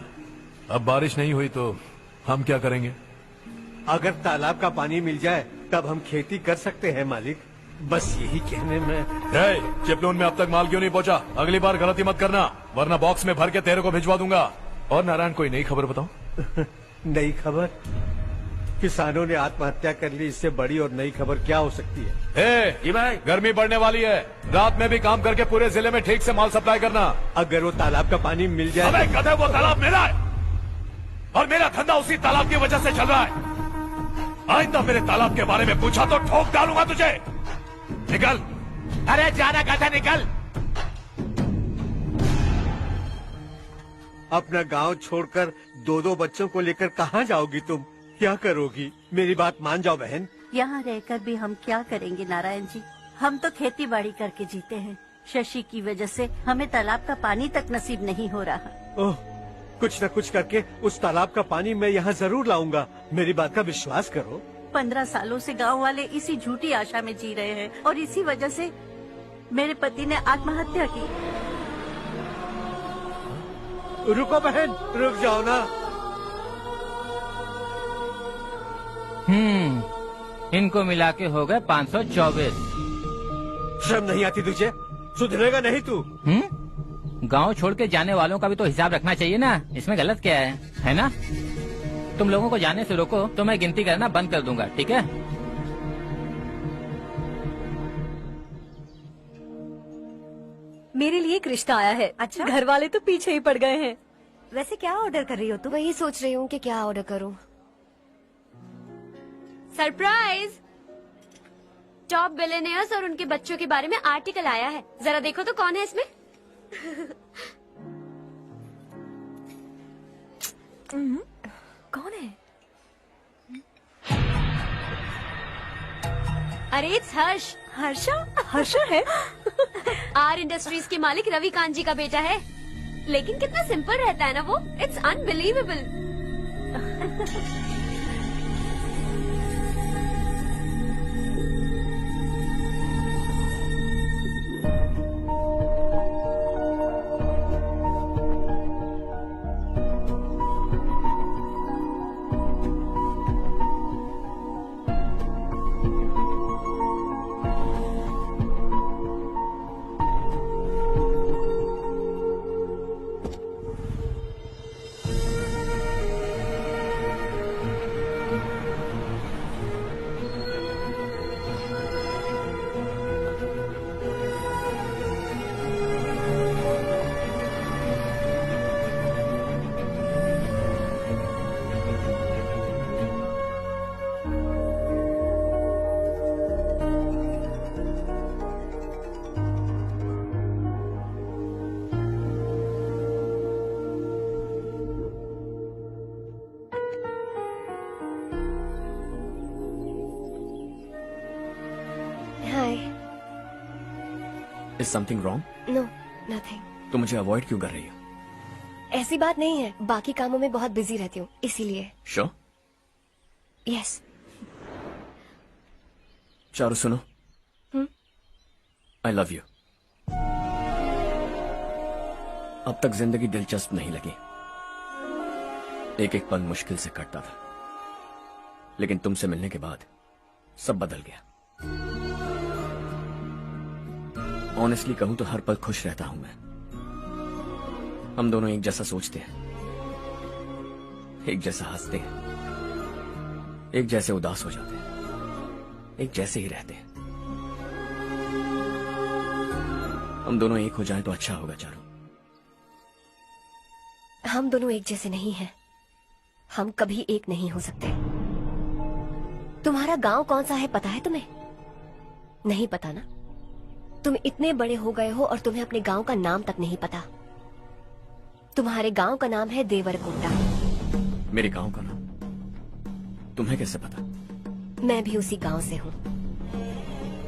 अब बारिश नहीं हुई तो हम क्या करेंगे? अगर तालाब का पानी मिल जाए तब हम खेती कर सकते हैं मालिक। बस यही कहने में। चिपलून में अब तक माल क्यों नहीं पहुंचा? अगली बार गलती मत करना, वरना बॉक्स में भर के तेरे को भिजवा दूंगा। और नारायण, कोई नई खबर बताऊं? नई खबर? किसानों ने आत्महत्या कर ली, इससे बड़ी और नई खबर क्या हो सकती है? जी भाई, गर्मी बढ़ने वाली है, रात में भी काम करके पूरे जिले में ठीक से माल सप्लाई करना। अगर वो तालाब का पानी मिल जाए। अबे गधे, वो तालाब मेरा है और मेरा धंधा उसी तालाब की वजह से चल रहा है। आइंदा मेरे तालाब के बारे में पूछा तो ठोक डालूंगा तुझे। निकल। अरे जाना गधा, निकल। अपना गांव छोड़कर 2-2 बच्चों को लेकर कहाँ जाओगी तुम? क्या करोगी? मेरी बात मान जाओ बहन। यहाँ रहकर भी हम क्या करेंगे नारायण जी? हम तो खेती बाड़ी करके जीते हैं। शशि की वजह से हमें तालाब का पानी तक नसीब नहीं हो रहा। ओह, कुछ न कुछ करके उस तालाब का पानी मैं यहाँ जरूर लाऊंगा। मेरी बात का विश्वास करो। 15 सालों से गांव वाले इसी झूठी आशा में जी रहे हैं और इसी वजह से मेरे पति ने आत्महत्या की। रुको बहन, रुक जाओ ना। इनको मिला के हो गए 524। शर्म नहीं आती तुझे? सुधरेगा नहीं तू? गांव छोड़ के जाने वालों का भी तो हिसाब रखना चाहिए ना। इसमें गलत क्या है ना? तुम लोगों को जाने से रोको तो मैं गिनती करना बंद कर दूंगा, ठीक है? मेरे लिए एक रिश्ता आया है। अच्छा, घर वाले तो पीछे ही पड़ गए हैं। वैसे क्या ऑर्डर कर रही हो तुम? वही सोच रही हूँ कि क्या ऑर्डर करूँ। सरप्राइज! टॉप बिलियनियर्स और उनके बच्चों के बारे में आर्टिकल आया है। जरा देखो तो कौन है इसमें। कौन है? अरे इट्स हर्ष। हर्षा है? आर इंडस्ट्रीज के मालिक रवि कांत जी का बेटा है। लेकिन कितना सिंपल रहता है ना वो। It's unbelievable. Is something wrong? No, nothing. तो मुझे अवॉइड क्यों कर रही हो? ऐसी बात नहीं है, बाकी कामों में बहुत बिजी रहती हूँ इसीलिए। Sure? Yes. चारू सुनो। I love you. अब तक जिंदगी दिलचस्प नहीं लगी। एक एक पल मुश्किल से कटता था, लेकिन तुमसे मिलने के बाद सब बदल गया। ऑनेस्टली कहूं तो हर पल खुश रहता हूं मैं। हम दोनों एक जैसा सोचते हैं, एक जैसा हंसते हैं, एक जैसे उदास हो जाते हैं, एक जैसे ही रहते हैं। हम दोनों एक हो जाएं तो अच्छा होगा चारू। हम दोनों एक जैसे नहीं हैं। हम कभी एक नहीं हो सकते। तुम्हारा गांव कौन सा है पता है तुम्हें? नहीं पता ना? तुम इतने बड़े हो गए हो और तुम्हें अपने गांव का नाम तक नहीं पता। तुम्हारे गांव का नाम है देवरकोटा। मेरे गांव का नाम तुम्हें कैसे पता? मैं भी उसी गांव से हूँ।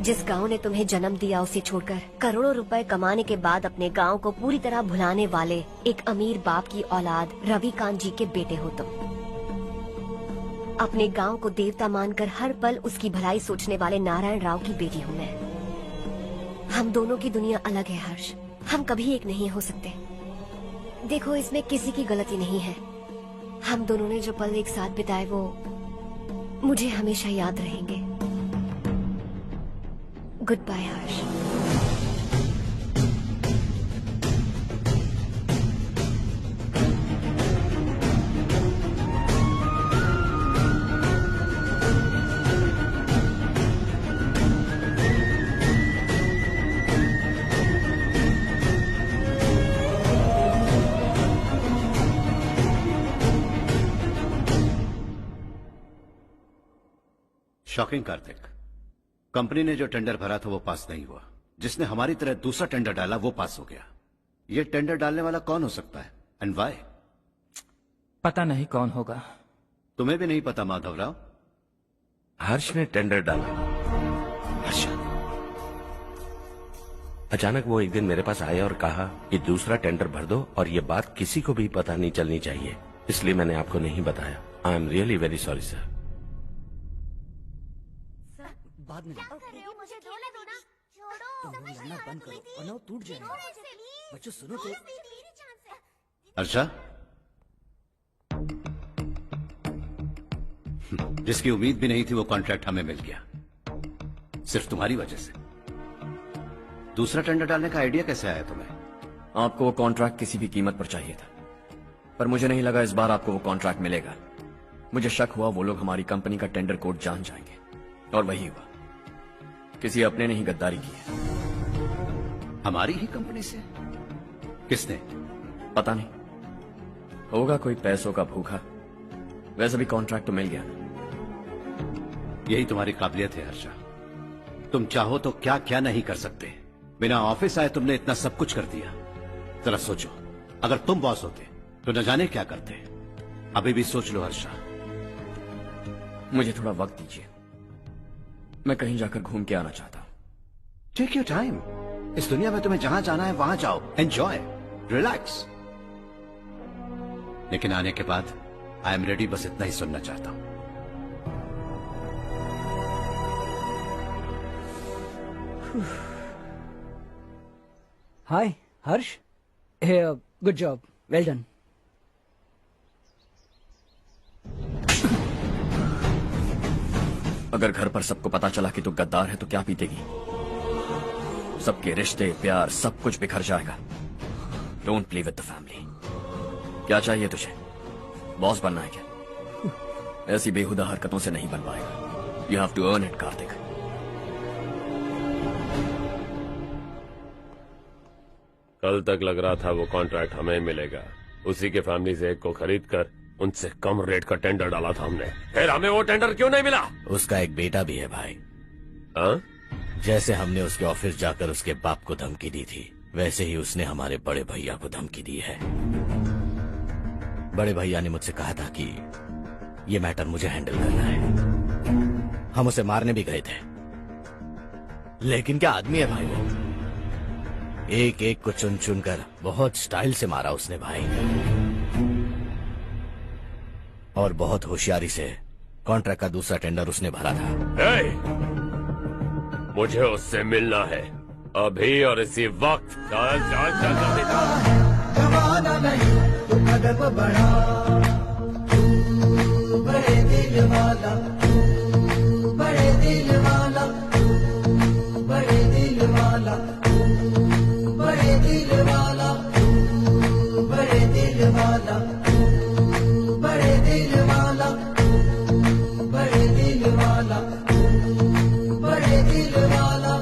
जिस गांव ने तुम्हें जन्म दिया उसे छोड़कर करोड़ों रुपए कमाने के बाद अपने गांव को पूरी तरह भुलाने वाले एक अमीर बाप की औलाद रवि कांत जी के बेटे हो तुम। अपने गांव को देवता मानकर हर पल उसकी भलाई सोचने वाले नारायण राव की बेटी हूँ मैं। हम दोनों की दुनिया अलग है हर्ष, हम कभी एक नहीं हो सकते। देखो इसमें किसी की गलती नहीं है। हम दोनों ने जो पल एक साथ बिताए वो मुझे हमेशा याद रहेंगे। गुड बाय हर्ष। शॉकिंग कार्तिक, कंपनी ने जो टेंडर भरा था वो पास नहीं हुआ। जिसने हमारी तरह दूसरा टेंडर डाला वो पास हो गया। ये टेंडर डालने वाला कौन हो सकता है एंड व्हाई? पता नहीं कौन होगा। तुम्हें भी नहीं पता माधवराव? हर्ष ने टेंडर डाला। हर्ष अचानक वो एक दिन मेरे पास आया और कहा कि दूसरा टेंडर भर दो और ये बात किसी को भी पता नहीं चलनी चाहिए, इसलिए मैंने आपको नहीं बताया। I am really very sorry sir. बाद में मुझे धोने दो ना। छोड़ो, तुम लोग लड़ना बंद करो वरना वो टूट जाएगा। बच्चों सुनो तो। अर्षा, जिसकी उम्मीद भी नहीं थी वो कॉन्ट्रैक्ट हमें मिल गया, सिर्फ तुम्हारी वजह से। दूसरा टेंडर डालने का आइडिया कैसे आया तुम्हें? आपको वो कॉन्ट्रैक्ट किसी भी कीमत पर चाहिए था, पर मुझे नहीं लगा इस बार आपको वो कॉन्ट्रैक्ट मिलेगा। मुझे शक हुआ वो लोग हमारी कंपनी का टेंडर कोड जान जाएंगे, और वही हुआ। किसी अपने ने ही गद्दारी की है। हमारी ही कंपनी से? किसने? पता नहीं, होगा कोई पैसों का भूखा। वैसे भी कॉन्ट्रैक्ट तो मिल गया। यही तुम्हारी काबिलियत है हर्षा, तुम चाहो तो क्या क्या नहीं कर सकते। बिना ऑफिस आए तुमने इतना सब कुछ कर दिया। जरा सोचो, अगर तुम बॉस होते तो न जाने क्या करते। अभी भी सोच लो हर्षा। मुझे थोड़ा वक्त दीजिए, मैं कहीं जाकर घूम के आना चाहता हूं। Take your time. इस दुनिया में तुम्हें जहां जाना है वहां जाओ, एंजॉय, रिलैक्स। लेकिन आने के बाद आई एम रेडी, बस इतना ही सुनना चाहता हूं। हाय हर्ष, गुड जॉब, वेल डन। अगर घर पर सबको पता चला कि तू गद्दार है तो क्या पीतेगी? सबके रिश्ते, प्यार, सब कुछ बिखर जाएगा। Don't play with the family. क्या चाहिए तुझे? बॉस बनना है क्या? ऐसी बेहुदा हरकतों से नहीं बन पाएगा। You have to earn it Kartik. कल तक लग रहा था वो कॉन्ट्रैक्ट हमें मिलेगा, उसी के फैमिली से एक को खरीद कर उनसे कम रेट का टेंडर डाला था हमने, फिर हमें वो टेंडर क्यों नहीं मिला? उसका एक बेटा भी है भाई। हाँ? जैसे हमने उसके ऑफिस जाकर उसके बाप को धमकी दी थी, वैसे ही उसने हमारे बड़े भैया को धमकी दी है। बड़े भैया ने मुझसे कहा था कि ये मैटर मुझे हैंडल करना है। हम उसे मारने भी गए थे, लेकिन क्या आदमी है भाई वो। एक एक को चुन चुन कर बहुत स्टाइल से मारा उसने भाई, और बहुत होशियारी से कॉन्ट्रैक्ट का दूसरा टेंडर उसने भरा था। मुझे उससे मिलना है अभी और इसी वक्त। चल चल चल जल्दी चल। जमाना नहीं तू कदम बढ़ा, तू बड़े दिल वाला, तू बड़े दिल वाला, तू बड़े दिल वाला, तू बड़े दिल वाला, तू बड़े दिल वाला, तू बड़े दिल वाला, तू बड़े दिल वाला, तू बड़े दिल वाला।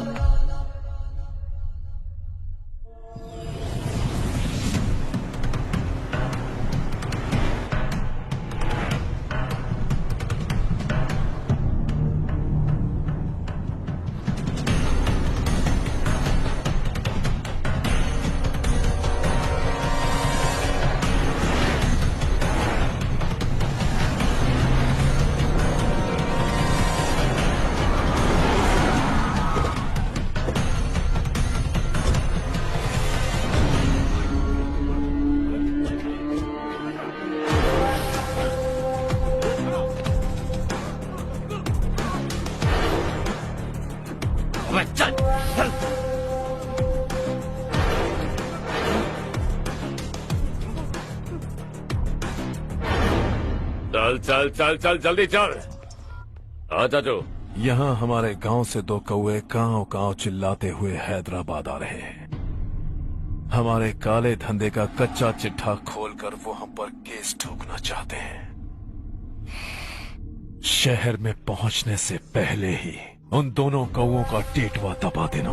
चल चल। चल चल चल चल जल्दी चल। हाँ चाचू। यहाँ हमारे गांव से 2 कौए कांव कांव चिल्लाते हुए हैदराबाद आ रहे हैं। हमारे काले धंधे का कच्चा चिट्ठा खोलकर वो हम पर केस ठोकना चाहते हैं। शहर में पहुंचने से पहले ही उन दोनों कौओं का टेटवा दबा देना।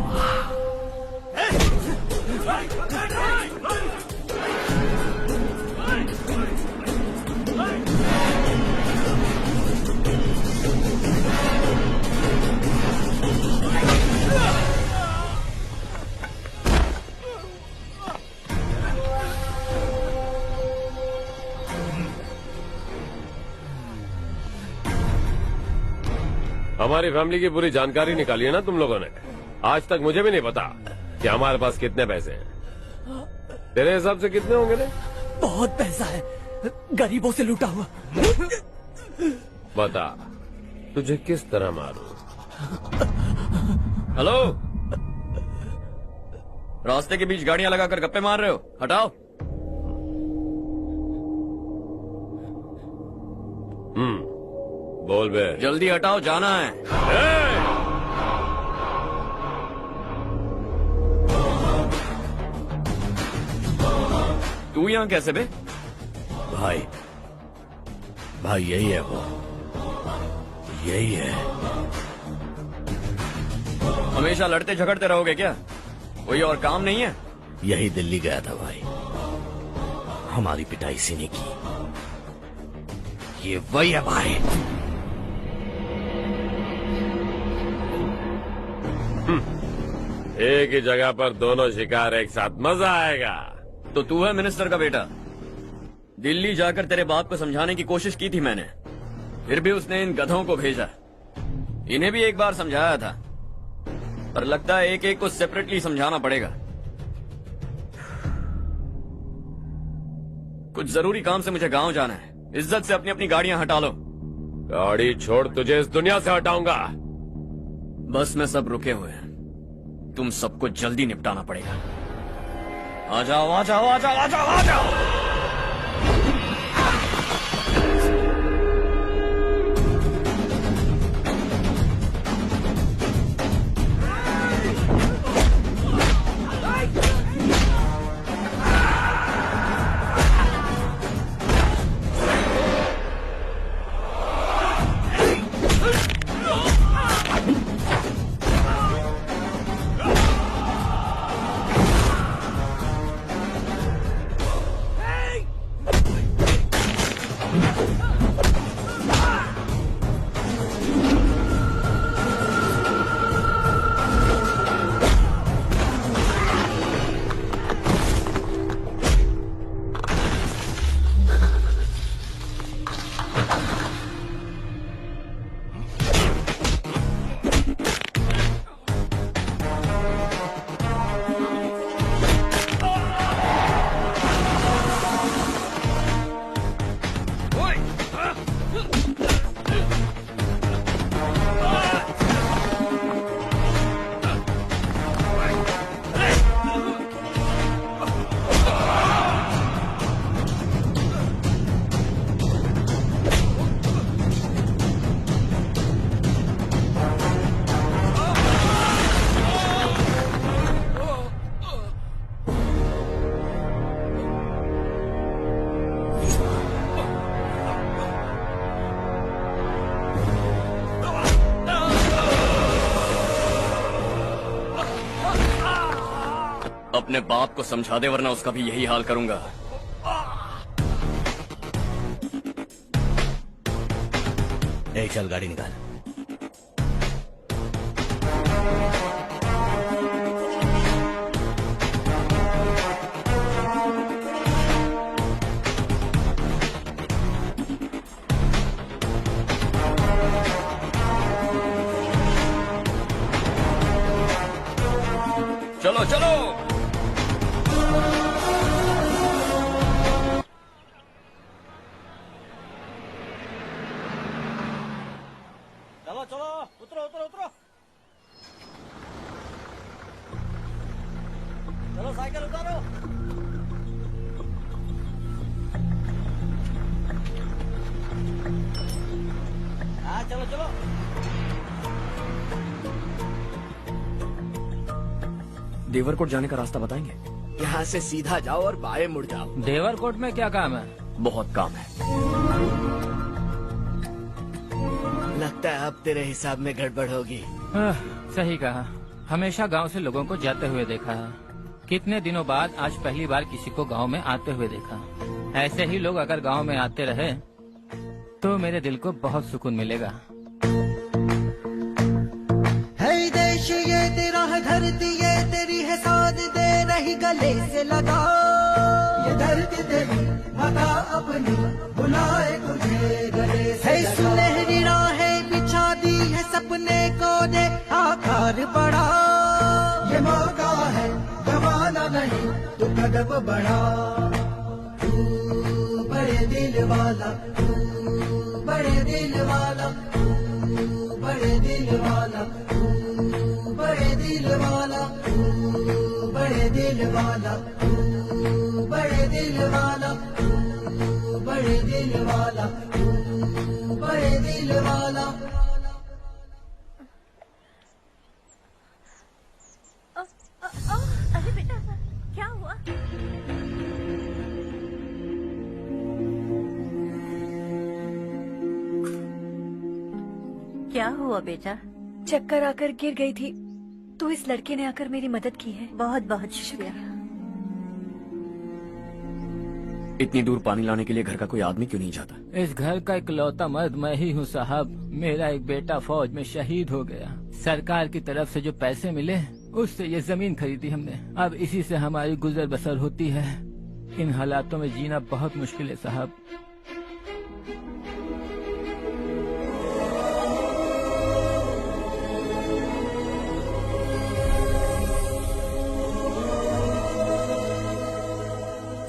हमारी फैमिली की पूरी जानकारी निकाली है ना तुम लोगों ने। आज तक मुझे भी नहीं पता कि हमारे पास कितने पैसे हैं। तेरे हिसाब से कितने होंगे रे? बहुत पैसा है, गरीबों से लूटा हुआ। बता तुझे किस तरह मारूं? हेलो, रास्ते के बीच गाड़ियां लगाकर गप्पे मार रहे हो? हटाओ। बोल बे। जल्दी हटाओ, जाना है। तू यहाँ कैसे बे? भाई यही है वो, यही है। हमेशा लड़ते झगड़ते रहोगे क्या? कोई और काम नहीं है? यही दिल्ली गया था भाई, हमारी पिटाई इसी ने की। ये वही है भाई। एक ही जगह पर दोनों शिकार एक साथ, मजा आएगा। तो तू है मिनिस्टर का बेटा? दिल्ली जाकर तेरे बाप को समझाने की कोशिश की थी मैंने, फिर भी उसने इन गधों को भेजा। इन्हें भी एक बार समझाया था, पर लगता है एक एक को सेपरेटली समझाना पड़ेगा। कुछ जरूरी काम से मुझे गांव जाना है। इज्जत से अपनी अपनी गाड़ियां हटा लो। गाड़ी छोड़, तुझे इस दुनिया से हटाऊंगा। बस में सब रुके हुए हैं, तुम सबको जल्दी निपटाना पड़ेगा। आ जाओ आ जाओ आ जाओ आ जाओ आ जाओ। अपने बाप को समझा दे, वरना उसका भी यही हाल करूंगा। ए, चल गाड़ी निकाल। चलो चलो। चलो चलो, उतरो उतरो उतरो। हाँ चलो चलो। देवरकोट जाने का रास्ता बताएंगे? यहाँ से सीधा जाओ और बाएं मुड़ जाओ। देवरकोट में क्या काम है? बहुत काम है। लगता है अब तेरे हिसाब में गड़बड़ होगी। सही कहा। हमेशा गांव से लोगों को जाते हुए देखा है। कितने दिनों बाद आज पहली बार किसी को गांव में आते हुए देखा। ऐसे ही लोग अगर गांव में आते रहे तो मेरे दिल को बहुत सुकून मिलेगा। है देश ये तेरा है, धरती ये तेरी है, साथ दे रही गले से लगा। ये धरती तेरी माता अपनी बुलाए तुझे गले से लगा। सुनहरी राहें बिछा दी है, सपने को दे आकार बढ़ा। ये मौका है गवाना नहीं, तू कदम बढ़ा। तू बड़े दिल वाला, तू बड़े दिल वाला, तू बड़े दिल वाला, तू बड़े दिल वाला, तू बड़े दिल वाला, तू बड़े दिल वाला, तू बड़े दिल वाला, तू बड़े दिल वाला। अरे बेटा क्या हुआ? क्या हुआ बेटा? चक्कर आकर गिर गई थी तो इस लड़के ने आकर मेरी मदद की है। बहुत बहुत शुक्रिया। इतनी दूर पानी लाने के लिए घर का कोई आदमी क्यों नहीं जाता? इस घर का इकलौता मर्द मैं ही हूँ साहब। मेरा एक बेटा फौज में शहीद हो गया। सरकार की तरफ से जो पैसे मिले उससे ये जमीन खरीदी हमने। अब इसी से हमारी गुजर बसर होती है। इन हालातों में जीना बहुत मुश्किल है साहब।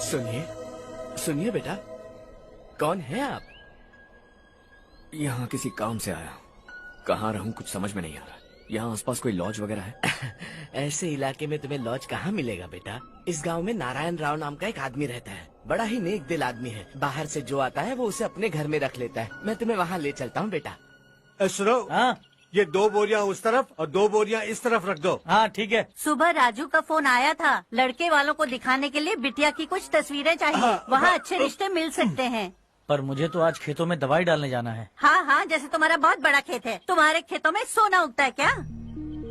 सुनिए सुनिए बेटा, कौन है आप? यहाँ किसी काम से आया। कहाँ रहूँ कुछ समझ में नहीं आ रहा। यहाँ आसपास कोई लॉज वगैरह है? ऐसे इलाके में तुम्हें लॉज कहाँ मिलेगा बेटा। इस गांव में नारायण राव नाम का एक आदमी रहता है। बड़ा ही नेक दिल आदमी है। बाहर से जो आता है वो उसे अपने घर में रख लेता है। मैं तुम्हें वहाँ ले चलता हूँ बेटा। सुनो, ये 2 बोरियां उस तरफ और 2 बोरियां इस तरफ रख दो। हाँ ठीक है। सुबह राजू का फोन आया था, लड़के वालों को दिखाने के लिए बिटिया की कुछ तस्वीरें चाहिए। वहाँ अच्छे रिश्ते मिल सकते हैं। पर मुझे तो आज खेतों में दवाई डालने जाना है। हाँ हाँ, जैसे तुम्हारा बहुत बड़ा खेत है। तुम्हारे खेतों में सोना उगता है क्या?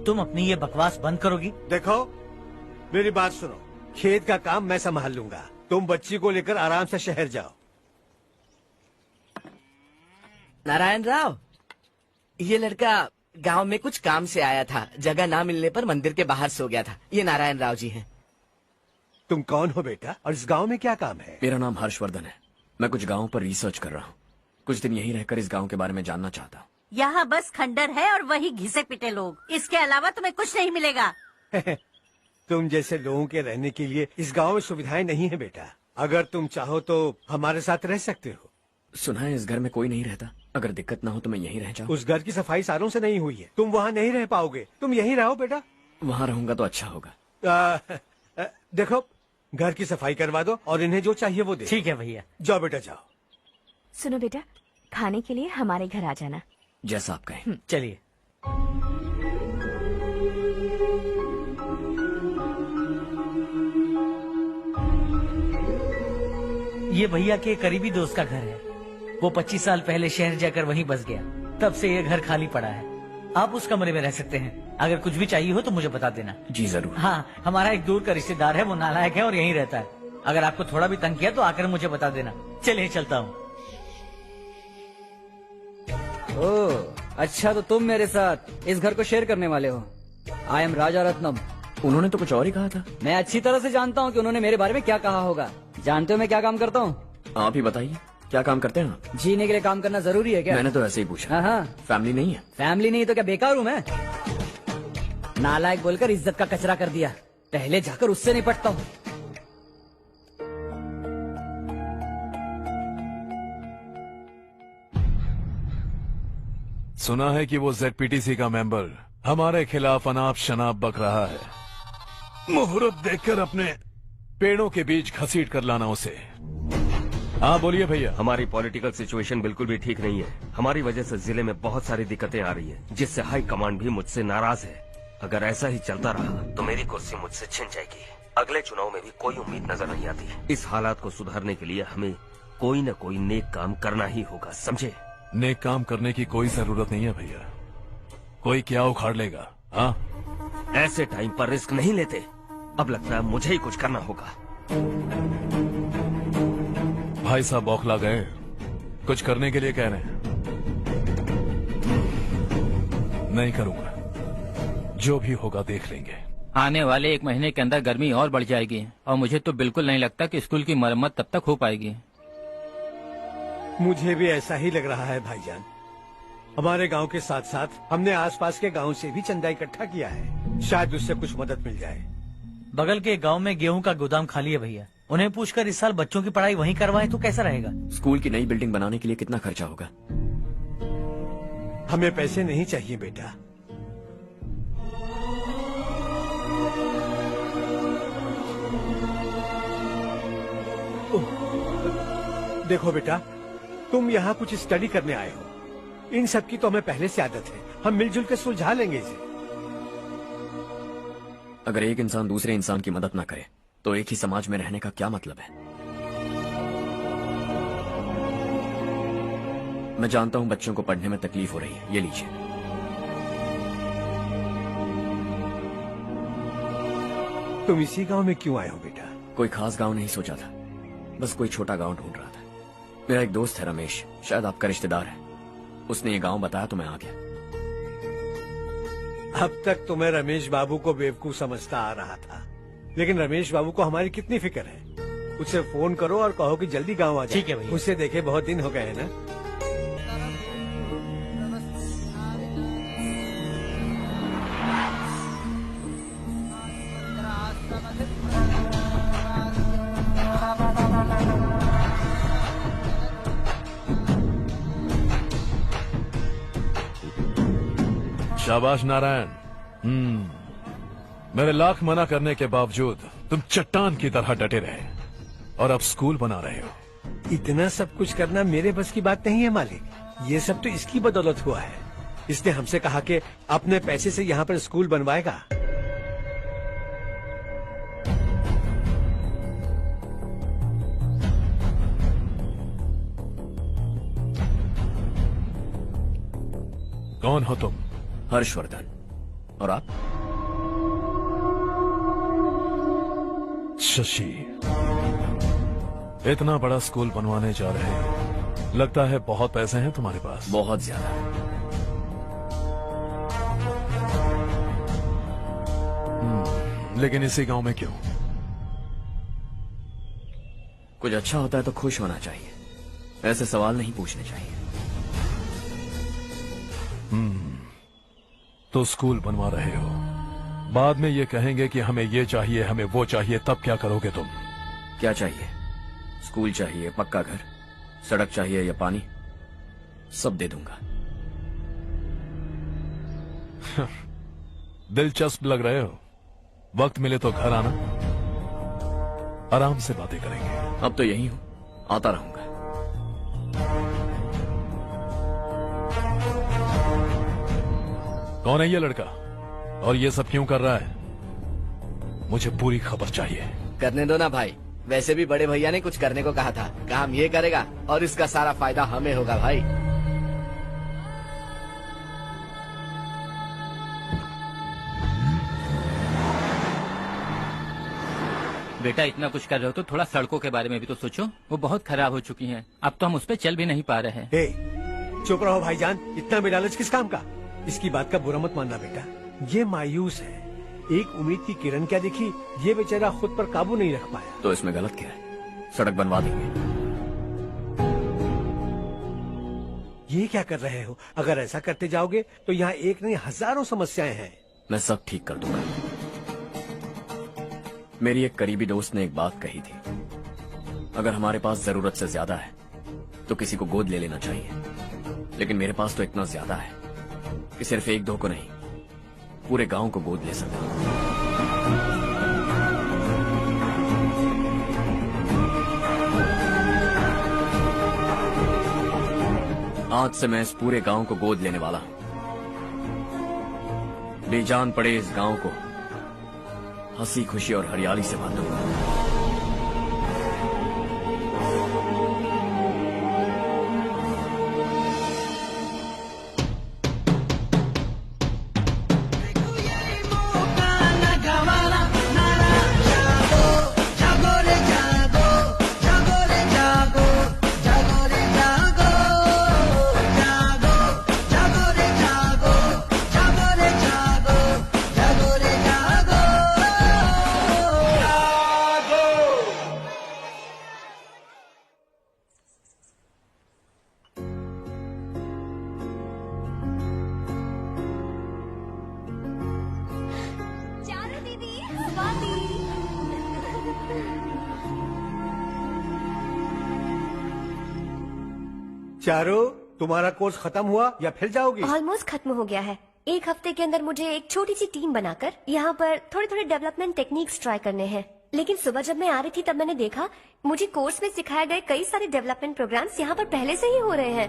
तुम अपनी ये बकवास बंद करोगी? देखो मेरी बात सुनो, खेत का काम मैं संभाल लूंगा। तुम बच्ची को लेकर आराम से शहर जाओ। नारायण राव, ये लड़का गांव में कुछ काम से आया था। जगह ना मिलने पर मंदिर के बाहर सो गया था। ये नारायण राव जी हैं। तुम कौन हो बेटा और इस गांव में क्या काम है? मेरा नाम हर्षवर्धन है। मैं कुछ गाँव पर रिसर्च कर रहा हूँ। कुछ दिन यहीं रहकर इस गाँव के बारे में जानना चाहता हूँ। यहाँ बस खंडर है और वही घिसे पिटे लोग। इसके अलावा तुम्हें कुछ नहीं मिलेगा। तुम जैसे लोगों के रहने के लिए इस गांव में सुविधाएं नहीं है बेटा। अगर तुम चाहो तो हमारे साथ रह सकते हो। सुना है इस घर में कोई नहीं रहता। अगर दिक्कत ना हो तो मैं यहीं रह जाऊँ। उस घर की सफाई सालों से नहीं हुई है। तुम वहाँ नहीं रह पाओगे। तुम यहीं रहो बेटा। वहाँ रहूंगा तो अच्छा होगा। देखो, घर की सफाई करवा दो और इन्हें जो चाहिए वो दे। ठीक है भैया। जाओ बेटा जाओ। सुनो बेटा, खाने के लिए हमारे घर आ जाना। जैसा आप कहें। चलिए। ये भैया के करीबी दोस्त का घर है। वो 25 साल पहले शहर जाकर वहीं बस गया। तब से ये घर खाली पड़ा है। आप उस कमरे में रह सकते हैं। अगर कुछ भी चाहिए हो तो मुझे बता देना। जी जरूर। हाँ, हमारा एक दूर का रिश्तेदार है, वो नालायक है और यहीं रहता है। अगर आपको थोड़ा भी तंग किया तो आकर मुझे बता देना। चलिए चलता हूँ। ओह अच्छा, तो तुम मेरे साथ इस घर को शेयर करने वाले हो। आई एम राजा रत्नम। उन्होंने तो कुछ और ही कहा था। मैं अच्छी तरह से जानता हूँ कि उन्होंने मेरे बारे में क्या कहा होगा। जानते हो मैं क्या काम करता हूँ? आप ही बताइए, क्या काम करते हैं आप? जीने के लिए काम करना जरूरी है क्या? मैंने तो ऐसे ही पूछा। हाँ। फैमिली नहीं है? फैमिली नहीं तो क्या बेकार हूँ मैं? नालायक बोलकर इज्जत का कचरा कर दिया। पहले जाकर उससे निपटता हूँ। सुना है कि वो ZPTC का मेंबर हमारे खिलाफ अनाप शनाप बक रहा है। मुहूर्त देखकर अपने पेड़ों के बीच घसीट कर लाना उसे। हाँ बोलिए भैया। हमारी पॉलिटिकल सिचुएशन बिल्कुल भी ठीक नहीं है। हमारी वजह से जिले में बहुत सारी दिक्कतें आ रही है, जिससे हाई कमांड भी मुझसे नाराज है। अगर ऐसा ही चलता रहा तो मेरी कुर्सी मुझसे छिन जाएगी। अगले चुनाव में भी कोई उम्मीद नजर नहीं आती। इस हालात को सुधारने के लिए हमें कोई न कोई नेक काम करना ही होगा, समझे? नेक काम करने की कोई जरूरत नहीं है भैया, कोई क्या उखाड़ लेगा। हाँ, ऐसे टाइम पर रिस्क नहीं लेते। अब लगता है मुझे ही कुछ करना होगा। भाई साहब बौखला गए, कुछ करने के लिए कह रहे हैं। नहीं करूंगा, जो भी होगा देख लेंगे। आने वाले 1 महीने के अंदर गर्मी और बढ़ जाएगी और मुझे तो बिल्कुल नहीं लगता कि स्कूल की मरम्मत तब तक हो पाएगी। मुझे भी ऐसा ही लग रहा है भाईजान। हमारे गांव के साथ साथ हमने आसपास के गांव से भी चंदा इकट्ठा किया है, शायद उससे कुछ मदद मिल जाए। बगल के गांव में गेहूं का गोदाम खाली है भैया, उन्हें पूछकर इस साल बच्चों की पढ़ाई वहीं करवाएं तो कैसा रहेगा? स्कूल की नई बिल्डिंग बनाने के लिए कितना खर्चा होगा? हमें पैसे नहीं चाहिए बेटा। देखो बेटा, तुम यहाँ कुछ स्टडी करने आए हो, इन सब की तो हमें पहले से आदत है। हम मिलजुल के सुलझा लेंगे इसे। अगर एक इंसान दूसरे इंसान की मदद ना करे तो एक ही समाज में रहने का क्या मतलब है? मैं जानता हूं बच्चों को पढ़ने में तकलीफ हो रही है, ये लीजिए। तुम इसी गांव में क्यों आए हो बेटा? कोई खास गांव नहीं सोचा था, बस कोई छोटा गांव ढूंढ रहा था। मेरा एक दोस्त है रमेश, शायद आपका रिश्तेदार है, उसने ये गांव बताया तो मैं आ गया। अब तक तो मैं रमेश बाबू को बेवकूफ समझता आ रहा था, लेकिन रमेश बाबू को हमारी कितनी फिक्र है। उसे फोन करो और कहो कि जल्दी गांव आ जाए। ठीक है भैया। उससे देखे बहुत दिन हो गए हैं ना। शाबाश नारायण। मेरे लाख मना करने के बावजूद तुम चट्टान की तरह डटे रहे और अब स्कूल बना रहे हो। इतना सब कुछ करना मेरे बस की बात नहीं है मालिक, ये सब तो इसकी बदौलत हुआ है। इसने हमसे कहा कि अपने पैसे से यहाँ पर स्कूल बनवाएगा। कौन हो तुम? हर्षवर्धन। और आप? शशि। इतना बड़ा स्कूल बनवाने जा रहे हो, लगता है बहुत पैसे हैं तुम्हारे पास। बहुत ज्यादा। लेकिन इसी गांव में क्यों? कुछ अच्छा होता है तो खुश होना चाहिए, ऐसे सवाल नहीं पूछने चाहिए। तो स्कूल बनवा रहे हो, बाद में ये कहेंगे कि हमें ये चाहिए, हमें वो चाहिए, तब क्या करोगे तुम? क्या चाहिए? स्कूल चाहिए, पक्का घर, सड़क चाहिए या पानी, सब दे दूंगा। दिलचस्प लग रहे हो। वक्त मिले तो घर आना, आराम से बातें करेंगे। अब तो यही हूं, आता रहूंगा। कौन है ये लड़का और ये सब क्यों कर रहा है? मुझे पूरी खबर चाहिए। करने दो ना भाई, वैसे भी बड़े भैया ने कुछ करने को कहा था, काम ये करेगा और इसका सारा फायदा हमें होगा भाई। बेटा इतना कुछ कर रहे हो तो थोड़ा सड़कों के बारे में भी तो सोचो, वो बहुत खराब हो चुकी हैं। अब तो हम उस पर चल भी नहीं पा रहे हैं। चुप रहो भाईजान, इतना बेलालच किस काम का? इसकी बात का बुरा मत मानना बेटा, ये मायूस है। एक उम्मीद की किरण क्या दिखी, ये बेचारा खुद पर काबू नहीं रख पाया। तो इसमें गलत क्या है? सड़क बनवा देंगे। ये क्या कर रहे हो? अगर ऐसा करते जाओगे तो यहाँ एक नहीं हजारों समस्याएं हैं। मैं सब ठीक कर दूंगा। मेरी एक करीबी दोस्त ने एक बात कही थी, अगर हमारे पास जरूरत से ज्यादा है तो किसी को गोद ले लेना चाहिए। लेकिन मेरे पास तो इतना ज्यादा है कि सिर्फ एक दो को नहीं, पूरे गांव को गोद ले सकता हूं। आज से मैं इस पूरे गांव को गोद लेने वाला हूं। बेजान पड़े इस गांव को हंसी खुशी और हरियाली से भर दूंगा। चारों, तुम्हारा कोर्स खत्म हुआ या फिर जाओगी? ऑलमोस्ट खत्म हो गया है। एक हफ्ते के अंदर मुझे एक छोटी सी टीम बनाकर यहाँ पर थोड़े थोड़े डेवलपमेंट टेक्निक्स ट्राई करने हैं। लेकिन सुबह जब मैं आ रही थी तब मैंने देखा मुझे कोर्स में सिखाए गए कई सारे डेवलपमेंट प्रोग्राम्स यहाँ पर पहले से ही हो रहे हैं।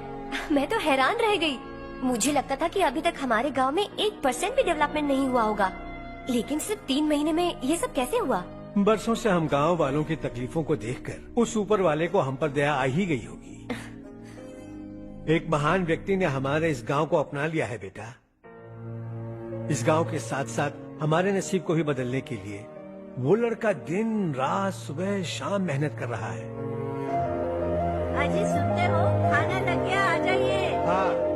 मैं तो हैरान रह गई। मुझे लगता था कि अभी तक हमारे गाँव में 1% भी डेवलपमेंट नहीं हुआ होगा, लेकिन सिर्फ 3 महीने में ये सब कैसे हुआ? बरसों से हम गांव वालों की तकलीफों को देखकर उस ऊपर वाले को हम पर दया आ ही गई होगी। एक महान व्यक्ति ने हमारे इस गांव को अपना लिया है बेटा। इस गांव के साथ साथ हमारे नसीब को भी बदलने के लिए वो लड़का दिन रात सुबह शाम मेहनत कर रहा है। अजी सुनते हो, खाना लग गया, आ जाइए। हाँ।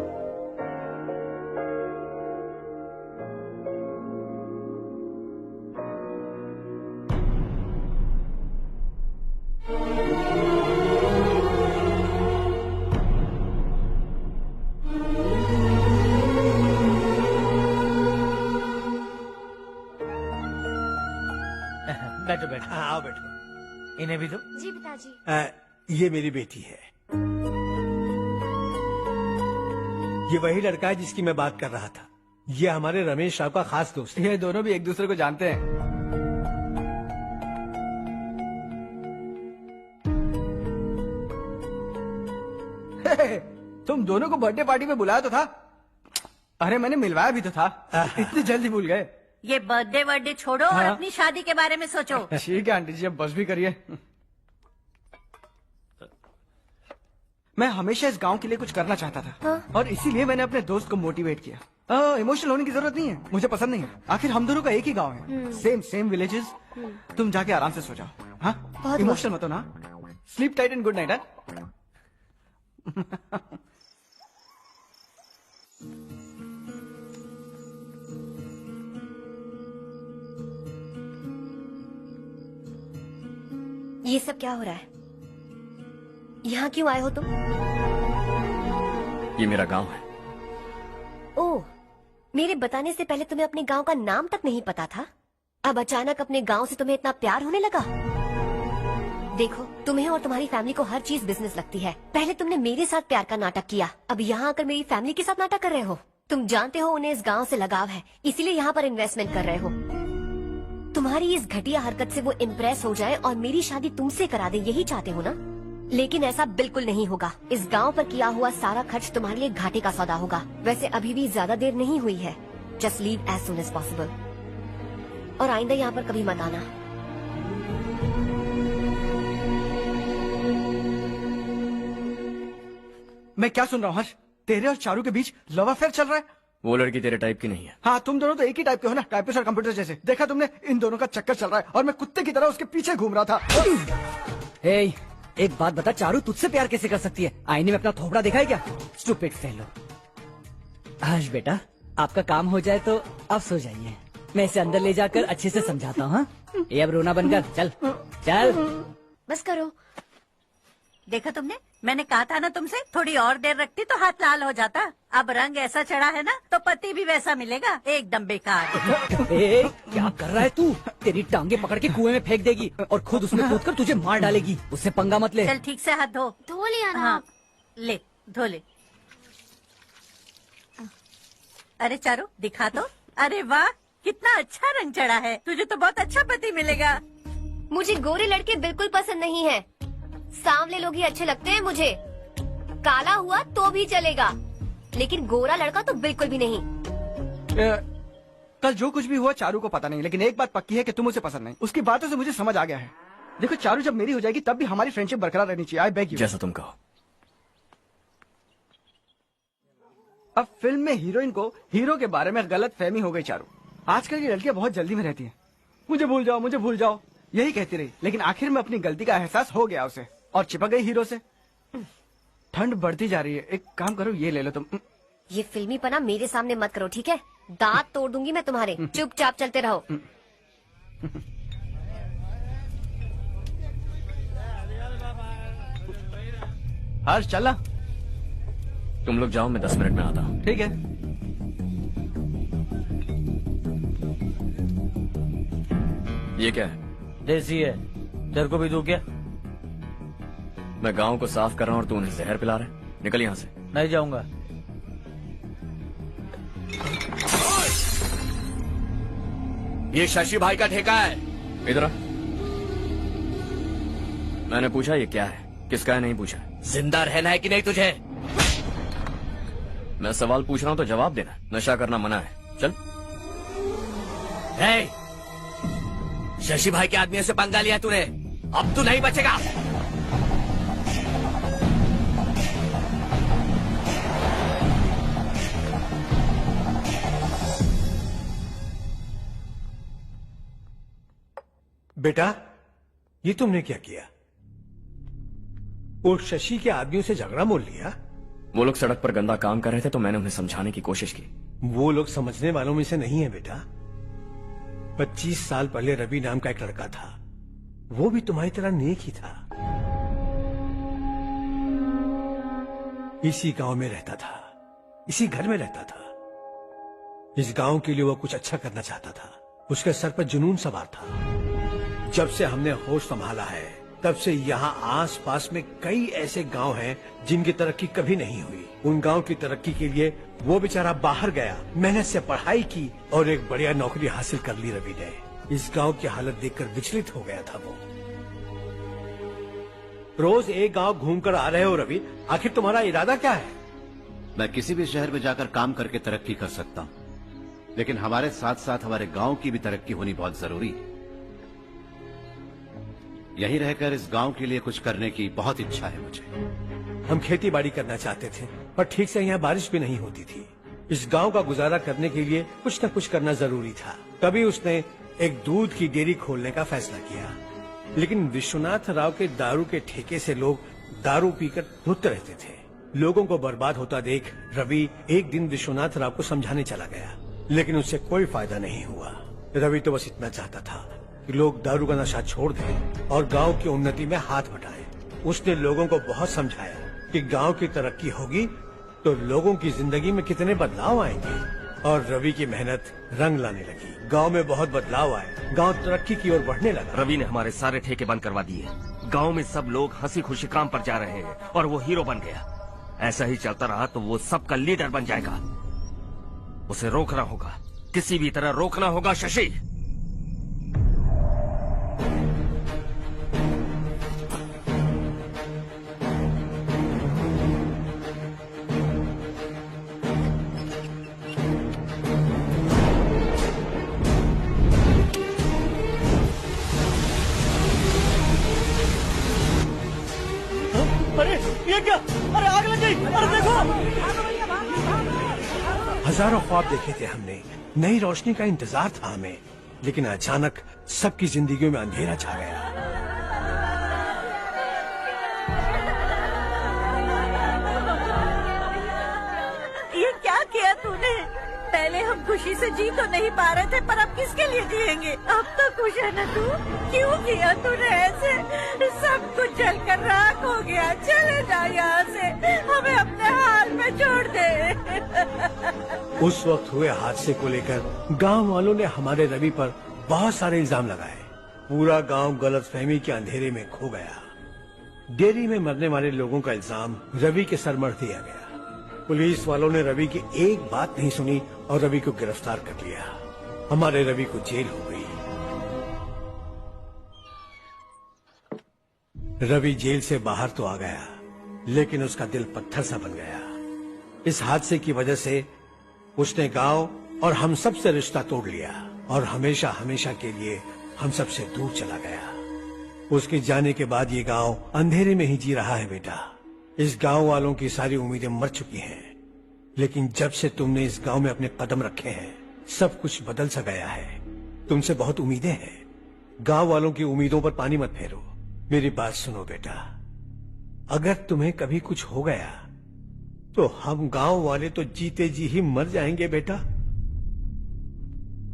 बैठो बैठो। हाँ, आओ बैठो। इन्हें भी दो। जी पिताजी। ये मेरी बेटी है। ये वही लड़का है जिसकी मैं बात कर रहा था। ये हमारे रमेश राव का खास दोस्त है। ये दोनों भी एक दूसरे को जानते हैं। तुम दोनों को बर्थडे पार्टी में बुलाया तो था। अरे मैंने मिलवाया भी तो था। इतनी जल्दी भूल गए। ये बर्थडे छोड़ो और अपनी शादी के बारे में सोचो। ठीक है आंटी जी, अब बस भी करिए। मैं हमेशा इस गांव के लिए कुछ करना चाहता था और इसीलिए मैंने अपने दोस्त को मोटिवेट किया। इमोशनल होने की जरूरत नहीं है, मुझे पसंद नहीं है। आखिर हम दोनों का एक ही गांव है, सेम विलेजेस। तुम जाके आराम से सो जाओ। हाँ, इमोशनल मत हो ना। Sleep tight and good night. ये सब क्या हो रहा है? यहाँ क्यों आए हो तुम? ये मेरा गांव है। ओह, मेरे बताने से पहले तुम्हें अपने गांव का नाम तक नहीं पता था? अब अचानक अपने गांव से तुम्हें इतना प्यार होने लगा? देखो, तुम्हें और तुम्हारी फैमिली को हर चीज बिजनेस लगती है। पहले तुमने मेरे साथ प्यार का नाटक किया, अब यहाँ आकर मेरी फैमिली के साथ नाटक कर रहे हो। तुम जानते हो उन्हें इस गांव से लगाव है, इसीलिए यहाँ पर इन्वेस्टमेंट कर रहे हो। तुम्हारी इस घटिया हरकत से वो इम्प्रेस हो जाए और मेरी शादी तुमसे करा दे, यही चाहते हो ना? लेकिन ऐसा बिल्कुल नहीं होगा। इस गांव पर किया हुआ सारा खर्च तुम्हारे लिए घाटे का सौदा होगा। वैसे अभी भी ज्यादा देर नहीं हुई है। Just leave as soon as possible और आइंदा यहाँ पर कभी मत आना। मैं क्या सुन रहा हूँ हर्ष? तेरे और चारू के बीच लव अफेयर चल रहा है? वो लड़की तेरे टाइप की नहीं है। हाँ, तुम दोनों तो एक ही टाइप के हो ना, टाइपिस्ट और कंप्यूटर जैसे। देखा तुमने, इन दोनों का चक्कर चल रहा है और मैं कुत्ते की तरह उसके पीछे घूम रहा था। हे, एक बात बता, चारू तुझसे प्यार कैसे कर सकती है? आईने में अपना थोपड़ा देखा है क्या? Stupid fellow. हर्ष बेटा, आपका काम हो जाए तो आप सो जाइए। मैं इसे अंदर ले जाकर अच्छे से समझाता हूँ। हाँ? ये अब रोना बनकर चल चल। बस करो। देखा तुमने, मैंने कहा था ना तुमसे, थोड़ी और देर रखती तो हाथ लाल हो जाता। अब रंग ऐसा चढ़ा है ना तो पति भी वैसा मिलेगा। एकदम बेकार। क्या कर रहा है तू? तेरी टांगे पकड़ के कुएं में फेंक देगी और खुद उसमें कूदकर तुझे मार डालेगी। उससे पंगा मत ले। चल ठीक से हाथ धो। धो लिया ना। हाँ, ले धो ले। अरे चारू दिखा तो। अरे वाह, कितना अच्छा रंग चढ़ा है। तुझे तो बहुत अच्छा पति मिलेगा। मुझे गोरे लड़के बिल्कुल पसंद नहीं है। सांवले लोग ही अच्छे लगते हैं मुझे। काला हुआ तो भी चलेगा, लेकिन गोरा लड़का तो बिल्कुल भी नहीं। कल जो कुछ भी हुआ चारू को पता नहीं, लेकिन एक बात पक्की है कि तुम उसे पसंद नहीं। उसकी बातों से मुझे समझ आ गया है। देखो चारू जब मेरी हो जाएगी तब भी हमारी फ्रेंडशिप बरकरार रहनी चाहिए। I beg you. जैसा तुम कहो। अब फिल्म में हीरोइन को हीरो के बारे में गलत फहमी हो गई चारू। आजकल की लड़कियां बहुत जल्दी में रहती हैं। मुझे भूल जाओ, मुझे भूल जाओ, यही कहती रही, लेकिन आखिर में अपनी गलती का एहसास हो गया उसे और चिपक गई हीरो से। ठंड बढ़ती जा रही है, एक काम करो ये ले लो तुम। ये फिल्मी पना मेरे सामने मत करो, ठीक है? दांत तोड़ दूंगी मैं तुम्हारे। चुपचाप चलते रहो। हर्ष चला। तुम लोग जाओ, मैं 10 मिनट में आता हूँ। ठीक है। ये क्या है? देसी है, तेरे को भी दूं क्या? मैं गांव को साफ कर रहा हूँ और तू उन्हें जहर पिला रहा है। निकल यहाँ से। नहीं जाऊंगा। ये शशि भाई का ठेका है। इधर आ। मैंने पूछा ये क्या है, किसका है नहीं पूछा। जिंदा रहना है कि नहीं तुझे? मैं सवाल पूछ रहा हूँ तो जवाब देना। नशा करना मना है। चल। हे, शशि भाई के आदमियों से पंगा लिया तूने, अब तू नहीं बचेगा। बेटा, ये तुमने क्या किया? वो शशि के आदमियों से झगड़ा मोल लिया? वो लोग सड़क पर गंदा काम कर रहे थे तो मैंने उन्हें समझाने की कोशिश की। वो लोग समझने वालों में से नहीं है बेटा। 25 साल पहले रवि नाम का एक लड़का था, वो भी तुम्हारी तरह नेक ही था। इसी गांव में रहता था, इसी घर में रहता था। इस गांव के लिए वो कुछ अच्छा करना चाहता था। उसके सर पर जुनून सवार था। जब से हमने होश संभाला है तब से यहाँ आस पास में कई ऐसे गांव हैं जिनकी तरक्की कभी नहीं हुई। उन गांव की तरक्की के लिए वो बेचारा बाहर गया, मेहनत से पढ़ाई की और एक बढ़िया नौकरी हासिल कर ली रवि ने। इस गांव की हालत देखकर विचलित हो गया था वो। रोज एक गांव घूमकर आ रहे हो रवि, आखिर तुम्हारा इरादा क्या है? मैं किसी भी शहर में जाकर काम करके तरक्की कर सकता हूँ, लेकिन हमारे साथ साथ हमारे गांव की भी तरक्की होनी बहुत जरूरी है। यहीं रहकर इस गांव के लिए कुछ करने की बहुत इच्छा है मुझे। हम खेती बाड़ी करना चाहते थे, पर ठीक से यहाँ बारिश भी नहीं होती थी। इस गांव का गुजारा करने के लिए कुछ न कुछ करना जरूरी था। तभी उसने एक दूध की डेयरी खोलने का फैसला किया। लेकिन विश्वनाथ राव के दारू के ठेके से लोग दारू पीकर धुत रहते थे। लोगों को बर्बाद होता देख रवि एक दिन विश्वनाथ राव को समझाने चला गया, लेकिन उससे कोई फायदा नहीं हुआ। रवि तो बस इतना चाहता था कि लोग दारू का नशा छोड़ दें और गांव की उन्नति में हाथ बटाएं। उसने लोगों को बहुत समझाया कि गांव की तरक्की होगी तो लोगों की जिंदगी में कितने बदलाव आएंगे, और रवि की मेहनत रंग लाने लगी। गांव में बहुत बदलाव आए, गांव तरक्की की ओर बढ़ने लगा। रवि ने हमारे सारे ठेके बंद करवा दिए। गांव में सब लोग हंसी खुशी काम पर जा रहे हैं और वो हीरो बन गया। ऐसा ही चलता रहा तो वो सबका लीडर बन जाएगा। उसे रोकना होगा, किसी भी तरह रोकना होगा शशि। अरे ये क्या? अरे आग लग गई! अरे देखो! हजारों ख्वाब देखे थे हमने, नई रोशनी का इंतजार था हमें, लेकिन अचानक सबकी जिंदगियों में अंधेरा छा गया। ये क्या किया तूने? पहले हम खुशी से जी तो नहीं पा रहे थे, पर अब किसके लिए जिएंगे? अब तो खुश है न तू? क्यों किया तूने ऐसे? सब कुछ जलकर राख हो गया। चले जा यहाँ से, हमें अपने हाल में छोड़ दे। उस वक्त हुए हादसे को लेकर गांव वालों ने हमारे रवि पर बहुत सारे इल्जाम लगाए। पूरा गांव गलतफहमी के अंधेरे में खो गया। डेयरी में मरने वाले लोगों का इल्जाम रवि के सर मढ़ दिया गया। पुलिस वालों ने रवि की एक बात नहीं सुनी और रवि को गिरफ्तार कर लिया। हमारे रवि को जेल हो गई। रवि जेल से बाहर तो आ गया, लेकिन उसका दिल पत्थर सा बन गया। इस हादसे की वजह से उसने गांव और हम सब से रिश्ता तोड़ लिया और हमेशा हमेशा के लिए हम सब से दूर चला गया। उसके जाने के बाद ये गांव अंधेरे में ही जी रहा है बेटा। इस गांव वालों की सारी उम्मीदें मर चुकी हैं, लेकिन जब से तुमने इस गांव में अपने कदम रखे हैं सब कुछ बदल सा गया है। तुमसे बहुत उम्मीदें हैं। गांव वालों की उम्मीदों पर पानी मत फेरो। मेरी बात सुनो बेटा, अगर तुम्हें कभी कुछ हो गया तो हम गांव वाले तो जीते जी ही मर जाएंगे बेटा।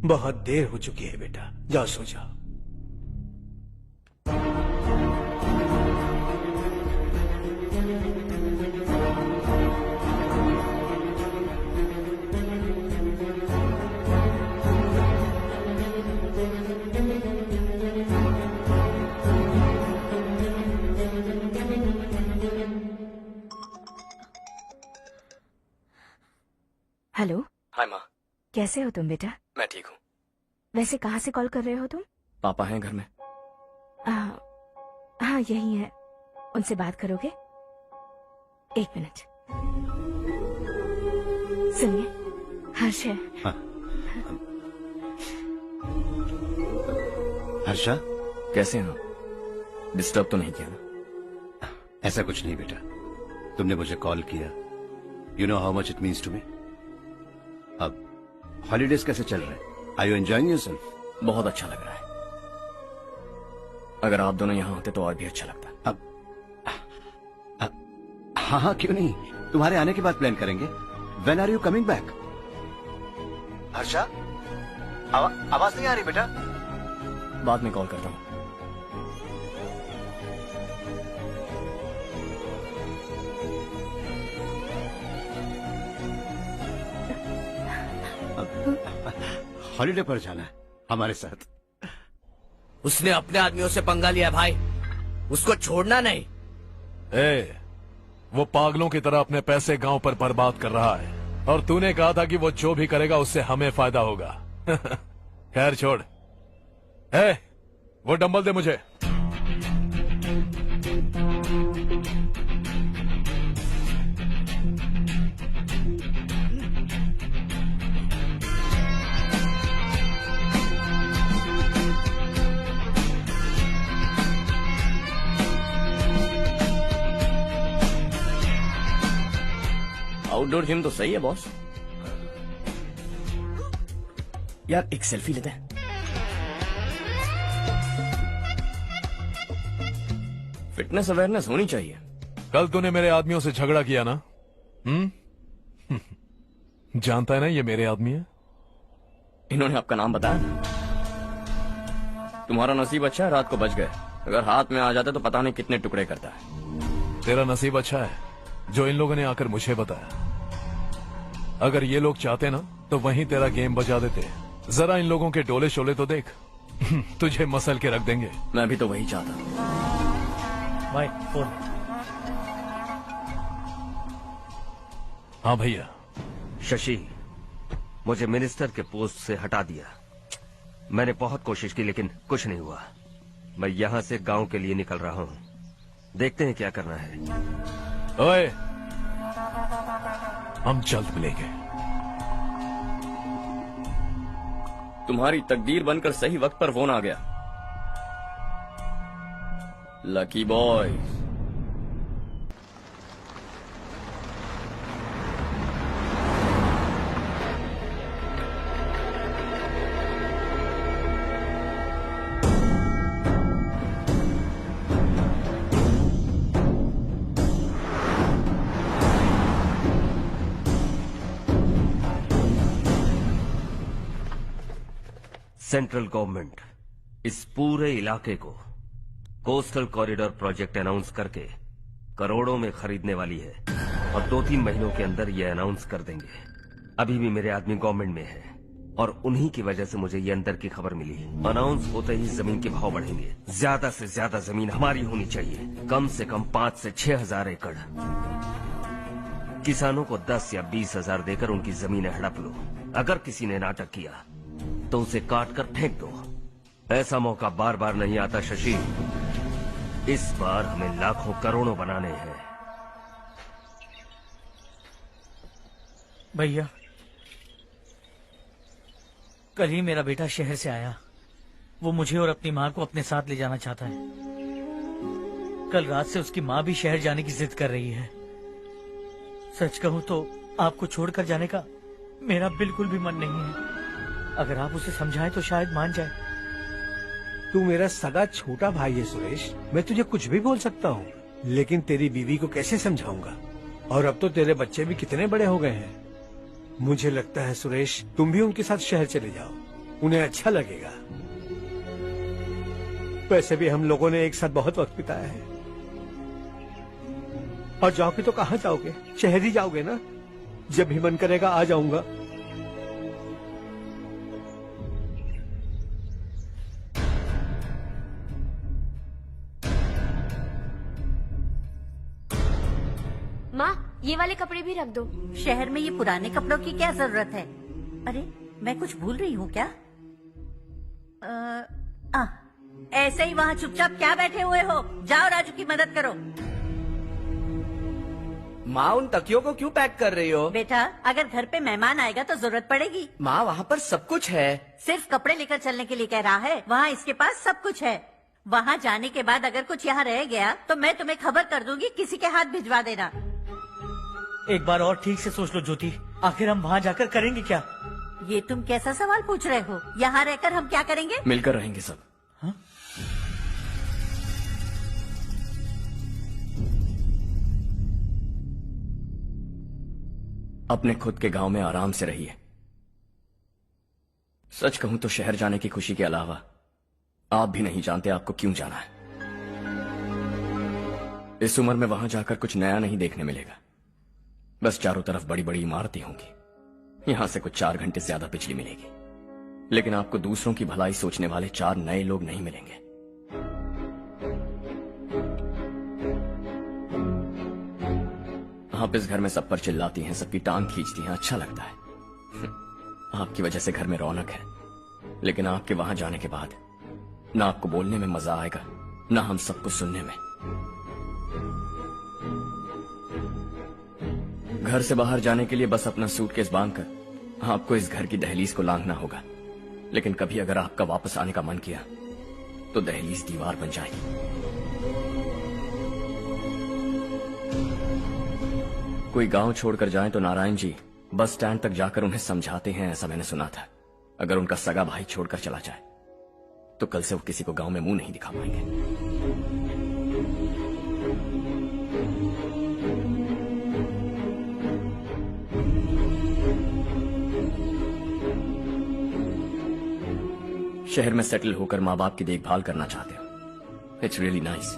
बहुत देर हो चुकी है बेटा, जाओ सो जाओ। हेलो। हाय माँ। कैसे हो तुम बेटा? मैं ठीक हूँ। वैसे कहाँ से कॉल कर रहे हो तुम? पापा हैं घर में? हाँ यही है। उनसे बात करोगे? एक मिनट। सुनिए, हर्ष है। हाँ। हर्षा, कैसे हैं आप? डिस्टर्ब तो नहीं किया ना? ऐसा कुछ नहीं बेटा, तुमने मुझे कॉल किया। You know how much it means to me. अब हॉलीडेज कैसे चल रहे हैं? Are you enjoying yourself? बहुत अच्छा लग रहा है। अगर आप दोनों यहाँ होते तो और भी अच्छा लगता। हाँ हाँ, क्यों नहीं, तुम्हारे आने के बाद प्लान करेंगे। When are you coming back? Harsha, आवाज नहीं आ रही बेटा। बाद में कॉल करता हूँ। हॉलीडे पर जाना है हमारे साथ। उसने अपने आदमियों से पंगा लिया भाई, उसको छोड़ना नहीं। वो पागलों की तरह अपने पैसे गांव पर बर्बाद कर रहा है और तूने कहा था कि वो जो भी करेगा उससे हमें फायदा होगा। खैर छोड़। वो डंबल दे मुझे। आउटडोर जिम तो सही है बॉस। यार एक सेल्फी लेते हैं। फिटनेस अवेयरनेस होनी चाहिए। कल तूने मेरे आदमियों से झगड़ा किया ना? जानता है ना ये मेरे आदमी है। इन्होंने आपका नाम बताया? तुम्हारा नसीब अच्छा है रात को बच गए, अगर हाथ में आ जाते तो पता नहीं कितने टुकड़े करता है। तेरा नसीब अच्छा है जो इन लोगों ने आकर मुझे बताया। अगर ये लोग चाहते ना तो वहीं तेरा गेम बजा देते। जरा इन लोगों के डोले शोले तो देख। तुझे मसल के रख देंगे। मैं भी तो वही चाहता हूँ। भाई फोन। हाँ भैया। शशि, मुझे मिनिस्टर के पोस्ट से हटा दिया। मैंने बहुत कोशिश की लेकिन कुछ नहीं हुआ। मैं यहाँ से गांव के लिए निकल रहा हूँ। देखते हैं क्या करना है। ओए, हम जल्द मिलेंगे। तुम्हारी तकदीर बनकर सही वक्त पर फोन आ गया। Lucky boy. सेंट्रल गवर्नमेंट इस पूरे इलाके को कोस्टल कॉरिडोर प्रोजेक्ट अनाउंस करके करोड़ों में खरीदने वाली है और 2-3 महीनों के अंदर ये अनाउंस कर देंगे। अभी भी मेरे आदमी गवर्नमेंट में है और उन्हीं की वजह से मुझे ये अंदर की खबर मिली। अनाउंस होते ही जमीन के भाव बढ़ेंगे। ज्यादा से ज्यादा जमीन हमारी होनी चाहिए, कम से कम 5 से 6 हजार एकड़। किसानों को 10 या 20 हजार देकर उनकी जमीनें हड़प लो। अगर किसी ने नाटक किया तो उसे काट कर फेंक दो। ऐसा मौका बार बार नहीं आता शशि। इस बार हमें लाखों करोड़ों बनाने हैं। भैया, कल ही मेरा बेटा शहर से आया। वो मुझे और अपनी माँ को अपने साथ ले जाना चाहता है। कल रात से उसकी माँ भी शहर जाने की जिद कर रही है। सच कहूँ तो आपको छोड़कर जाने का मेरा बिल्कुल भी मन नहीं है। अगर आप उसे समझाएं तो शायद मान जाए। तू मेरा सगा छोटा भाई है सुरेश, मैं तुझे कुछ भी बोल सकता हूँ, लेकिन तेरी बीवी को कैसे समझाऊंगा? और अब तो तेरे बच्चे भी कितने बड़े हो गए हैं। मुझे लगता है सुरेश, तुम भी उनके साथ शहर चले जाओ, उन्हें अच्छा लगेगा। वैसे भी हम लोगों ने एक साथ बहुत वक्त बिताया है। और जाओगे तो कहाँ जाओगे? शहर ही जाओगे ना? जब भी मन करेगा आ जाऊंगा। माँ, ये वाले कपड़े भी रख दो। शहर में ये पुराने कपड़ों की क्या जरूरत है? अरे मैं कुछ भूल रही हूँ क्या? ऐसे ही वहाँ चुपचाप क्या बैठे हुए हो? जाओ राजू की मदद करो। माँ, उन तकियों को क्यों पैक कर रही हो? बेटा, अगर घर पे मेहमान आएगा तो जरूरत पड़ेगी। माँ, वहाँ पर सब कुछ है। सिर्फ कपड़े लेकर चलने के लिए कह रहा है? वहाँ इसके पास सब कुछ है। वहाँ जाने के बाद अगर कुछ यहाँ रह गया तो मैं तुम्हें खबर कर दूंगी, किसी के हाथ भिजवा देना। एक बार और ठीक से सोच लो ज्योति, आखिर हम वहाँ जाकर करेंगे क्या? ये तुम कैसा सवाल पूछ रहे हो? यहाँ रहकर हम क्या करेंगे? मिलकर रहेंगे सब। हाँ? अपने खुद के गांव में आराम से रहिए। सच कहूं तो शहर जाने की खुशी के अलावा आप भी नहीं जानते आपको क्यों जाना है। इस उम्र में वहां जाकर कुछ नया नहीं देखने मिलेगा। बस चारों तरफ बड़ी बड़ी इमारतें होंगी। यहां से कुछ 4 घंटे से ज्यादा बिजली मिलेगी, लेकिन आपको दूसरों की भलाई सोचने वाले 4 नए लोग नहीं मिलेंगे। आप इस घर में सब पर चिल्लाती हैं, सबकी टांग खींचती हैं, अच्छा लगता है। आपकी वजह से घर में रौनक है, लेकिन आपके वहां जाने के बाद ना आपको बोलने में मजा आएगा, ना हम सबको सुनने में। घर से बाहर जाने के लिए बस अपना सूटकेस बांधकर आपको इस घर की दहलीज को लांघना होगा। लेकिन कभी अगर आपका वापस आने का मन किया तो दहलीज दीवार बन जाएगी। कोई गांव छोड़कर जाए तो नारायण जी बस स्टैंड तक जाकर उन्हें समझाते हैं, ऐसा मैंने सुना था। अगर उनका सगा भाई छोड़कर चला जाए तो कल से वो किसी को गांव में मुंह नहीं दिखा पाएंगे। शहर में सेटल होकर माँ बाप की देखभाल करना चाहते हो, इट्स रियली नाइस।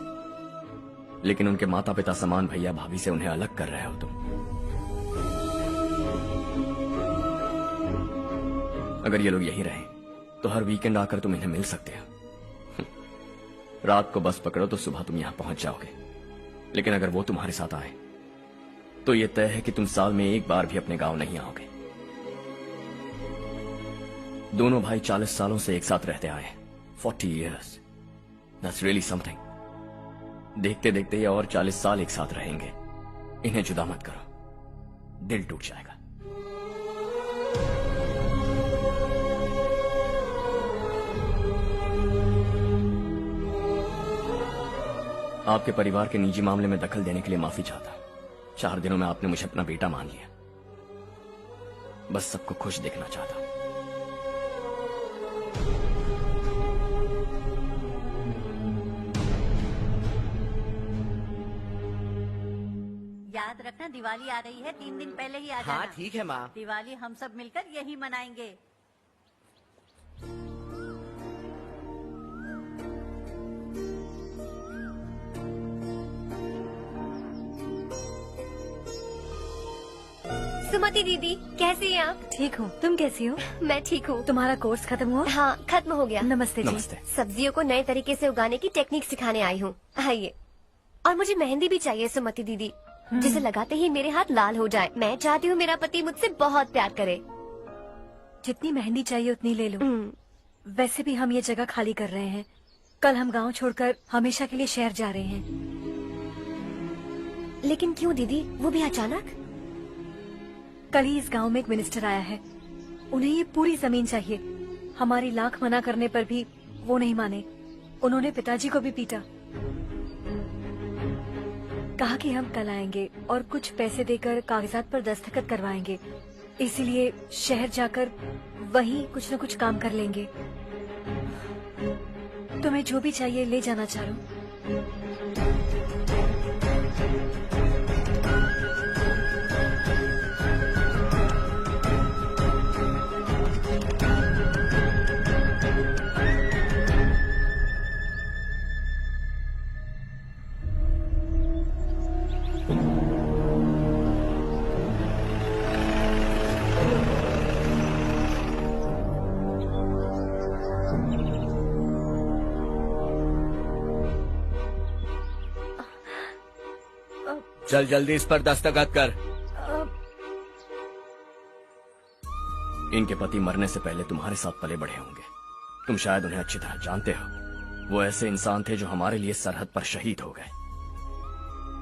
लेकिन उनके माता पिता समान भैया भाभी से उन्हें अलग कर रहे हो तुम। अगर ये लोग यहीं रहे तो हर वीकेंड आकर तुम इन्हें मिल सकते हो। रात को बस पकड़ो तो सुबह तुम यहां पहुंच जाओगे। लेकिन अगर वो तुम्हारे साथ आए तो ये तय है कि तुम साल में एक बार भी अपने गांव नहीं आओगे। दोनों भाई 40 सालों से एक साथ रहते आए, 40 years, that's really something। देखते देखते ये और 40 साल एक साथ रहेंगे। इन्हें जुदा मत करो, दिल टूट जाएगा। आपके परिवार के निजी मामले में दखल देने के लिए माफी चाहता। 4 दिनों में आपने मुझे अपना बेटा मान लिया। बस सबको खुश देखना चाहता। याद रखना, दिवाली आ रही है, 3 दिन पहले ही आ जाना। हाँ ठीक है माँ। दिवाली हम सब मिलकर यही मनाएंगे। सुमति दीदी, कैसी हैं आप? ठीक हूँ, तुम कैसी हो? मैं ठीक हूँ। तुम्हारा कोर्स खत्म हुआ? हाँ, खत्म हो गया। नमस्ते जी। नमस्ते। सब्जियों को नए तरीके से उगाने की टेक्निक सिखाने आई हूँ। आइए। और मुझे मेहंदी भी चाहिए सुमति दीदी, जिसे लगाते ही मेरे हाथ लाल हो जाए। मैं चाहती हूँ मेरा पति मुझसे बहुत प्यार करे। जितनी मेहंदी चाहिए उतनी ले लो। वैसे भी हम ये जगह खाली कर रहे हैं। कल हम गांव छोड़कर हमेशा के लिए शहर जा रहे हैं। लेकिन क्यों दीदी, वो भी अचानक? कल ही इस गांव में एक मिनिस्टर आया है, उन्हें ये पूरी जमीन चाहिए। हमारी लाख मना करने पर भी वो नहीं माने। उन्होंने पिताजी को भी पीटा। कहा कि हम कल आएंगे और कुछ पैसे देकर कागजात पर दस्तखत करवाएंगे। इसीलिए शहर जाकर वहीं कुछ न कुछ काम कर लेंगे। तुम्हें जो भी चाहिए ले जाना चारू। चल जल्दी इस पर दस्तखत कर। इनके पति मरने से पहले तुम्हारे साथ पले बढ़े होंगे। तुम शायद उन्हें अच्छी तरह जानते हो। वो ऐसे इंसान थे जो हमारे लिए सरहद पर शहीद हो गए।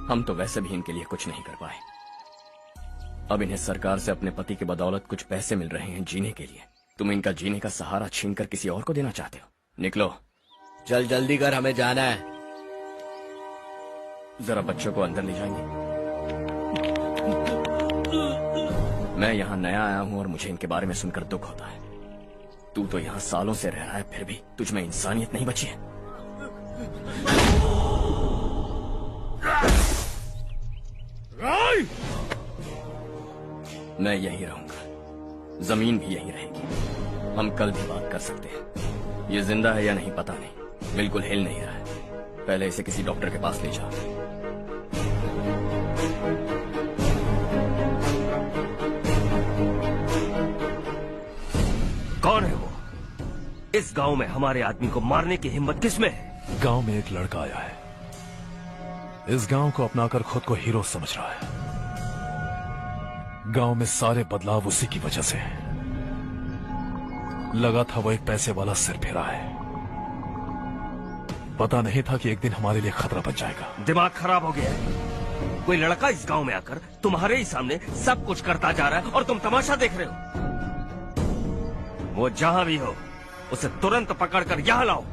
हम तो वैसे भी इनके लिए कुछ नहीं कर पाए। अब इन्हें सरकार से अपने पति की बदौलत कुछ पैसे मिल रहे हैं जीने के लिए। तुम इनका जीने का सहारा छीनकर किसी और को देना चाहते हो। निकलो, चल जल्दी कर, हमें जाना है। जरा बच्चों को अंदर ले जाएंगे। मैं यहाँ नया आया हूँ और मुझे इनके बारे में सुनकर दुख होता है। तू तो यहाँ सालों से रह रहा है, फिर भी तुझ में इंसानियत नहीं बची है। मैं यहीं रहूंगा, जमीन भी यहीं रहेगी। हम कल भी बात कर सकते हैं। ये जिंदा है या नहीं पता नहीं, बिल्कुल हिल नहीं रहा है। पहले इसे किसी डॉक्टर के पास ले जाओ। कौन है वो? इस गांव में हमारे आदमी को मारने की हिम्मत किसमें है? गांव में एक लड़का आया है, इस गांव को अपनाकर खुद को हीरो समझ रहा है। गांव में सारे बदलाव उसी की वजह से हैं। लगा था वो एक पैसे वाला सिरफिरा है। पता नहीं था कि एक दिन हमारे लिए खतरा बन जाएगा। दिमाग खराब हो गया है। कोई लड़का इस गांव में आकर तुम्हारे ही सामने सब कुछ करता जा रहा है और तुम तमाशा देख रहे हो। वो जहां भी हो उसे तुरंत पकड़कर यहां लाओ।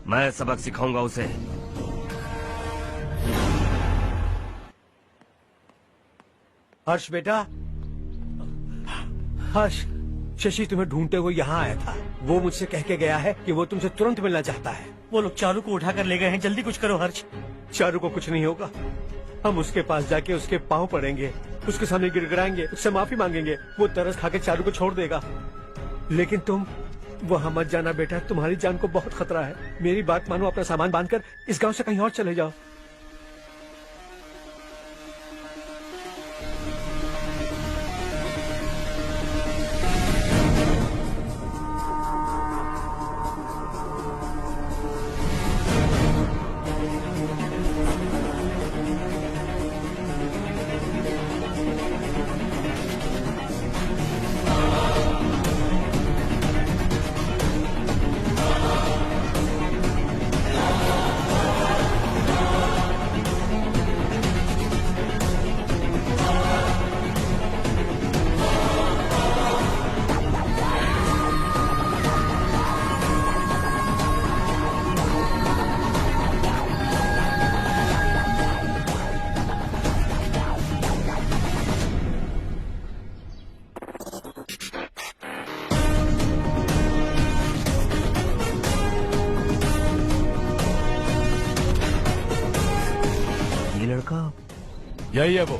मैं सबक सिखाऊंगा उसे। हर्ष बेटा, हर्ष, शशि तुम्हें ढूंढते हुए यहाँ आया था। वो मुझसे कह के गया है कि वो तुमसे तुरंत मिलना चाहता है। वो लोग चारू को उठाकर ले गए हैं, जल्दी कुछ करो हर्ष। चारू को कुछ नहीं होगा। हम उसके पास जाके उसके पांव पड़ेंगे, उसके सामने गिड़गिड़ाएंगे, उससे माफी मांगेंगे। वो तरस खा के चारू को छोड़ देगा। लेकिन तुम वहां मत जाना बेटा, तुम्हारी जान को बहुत खतरा है। मेरी बात मानो, अपना सामान बांधकर इस गांव से कहीं और चले जाओ। यही है वो।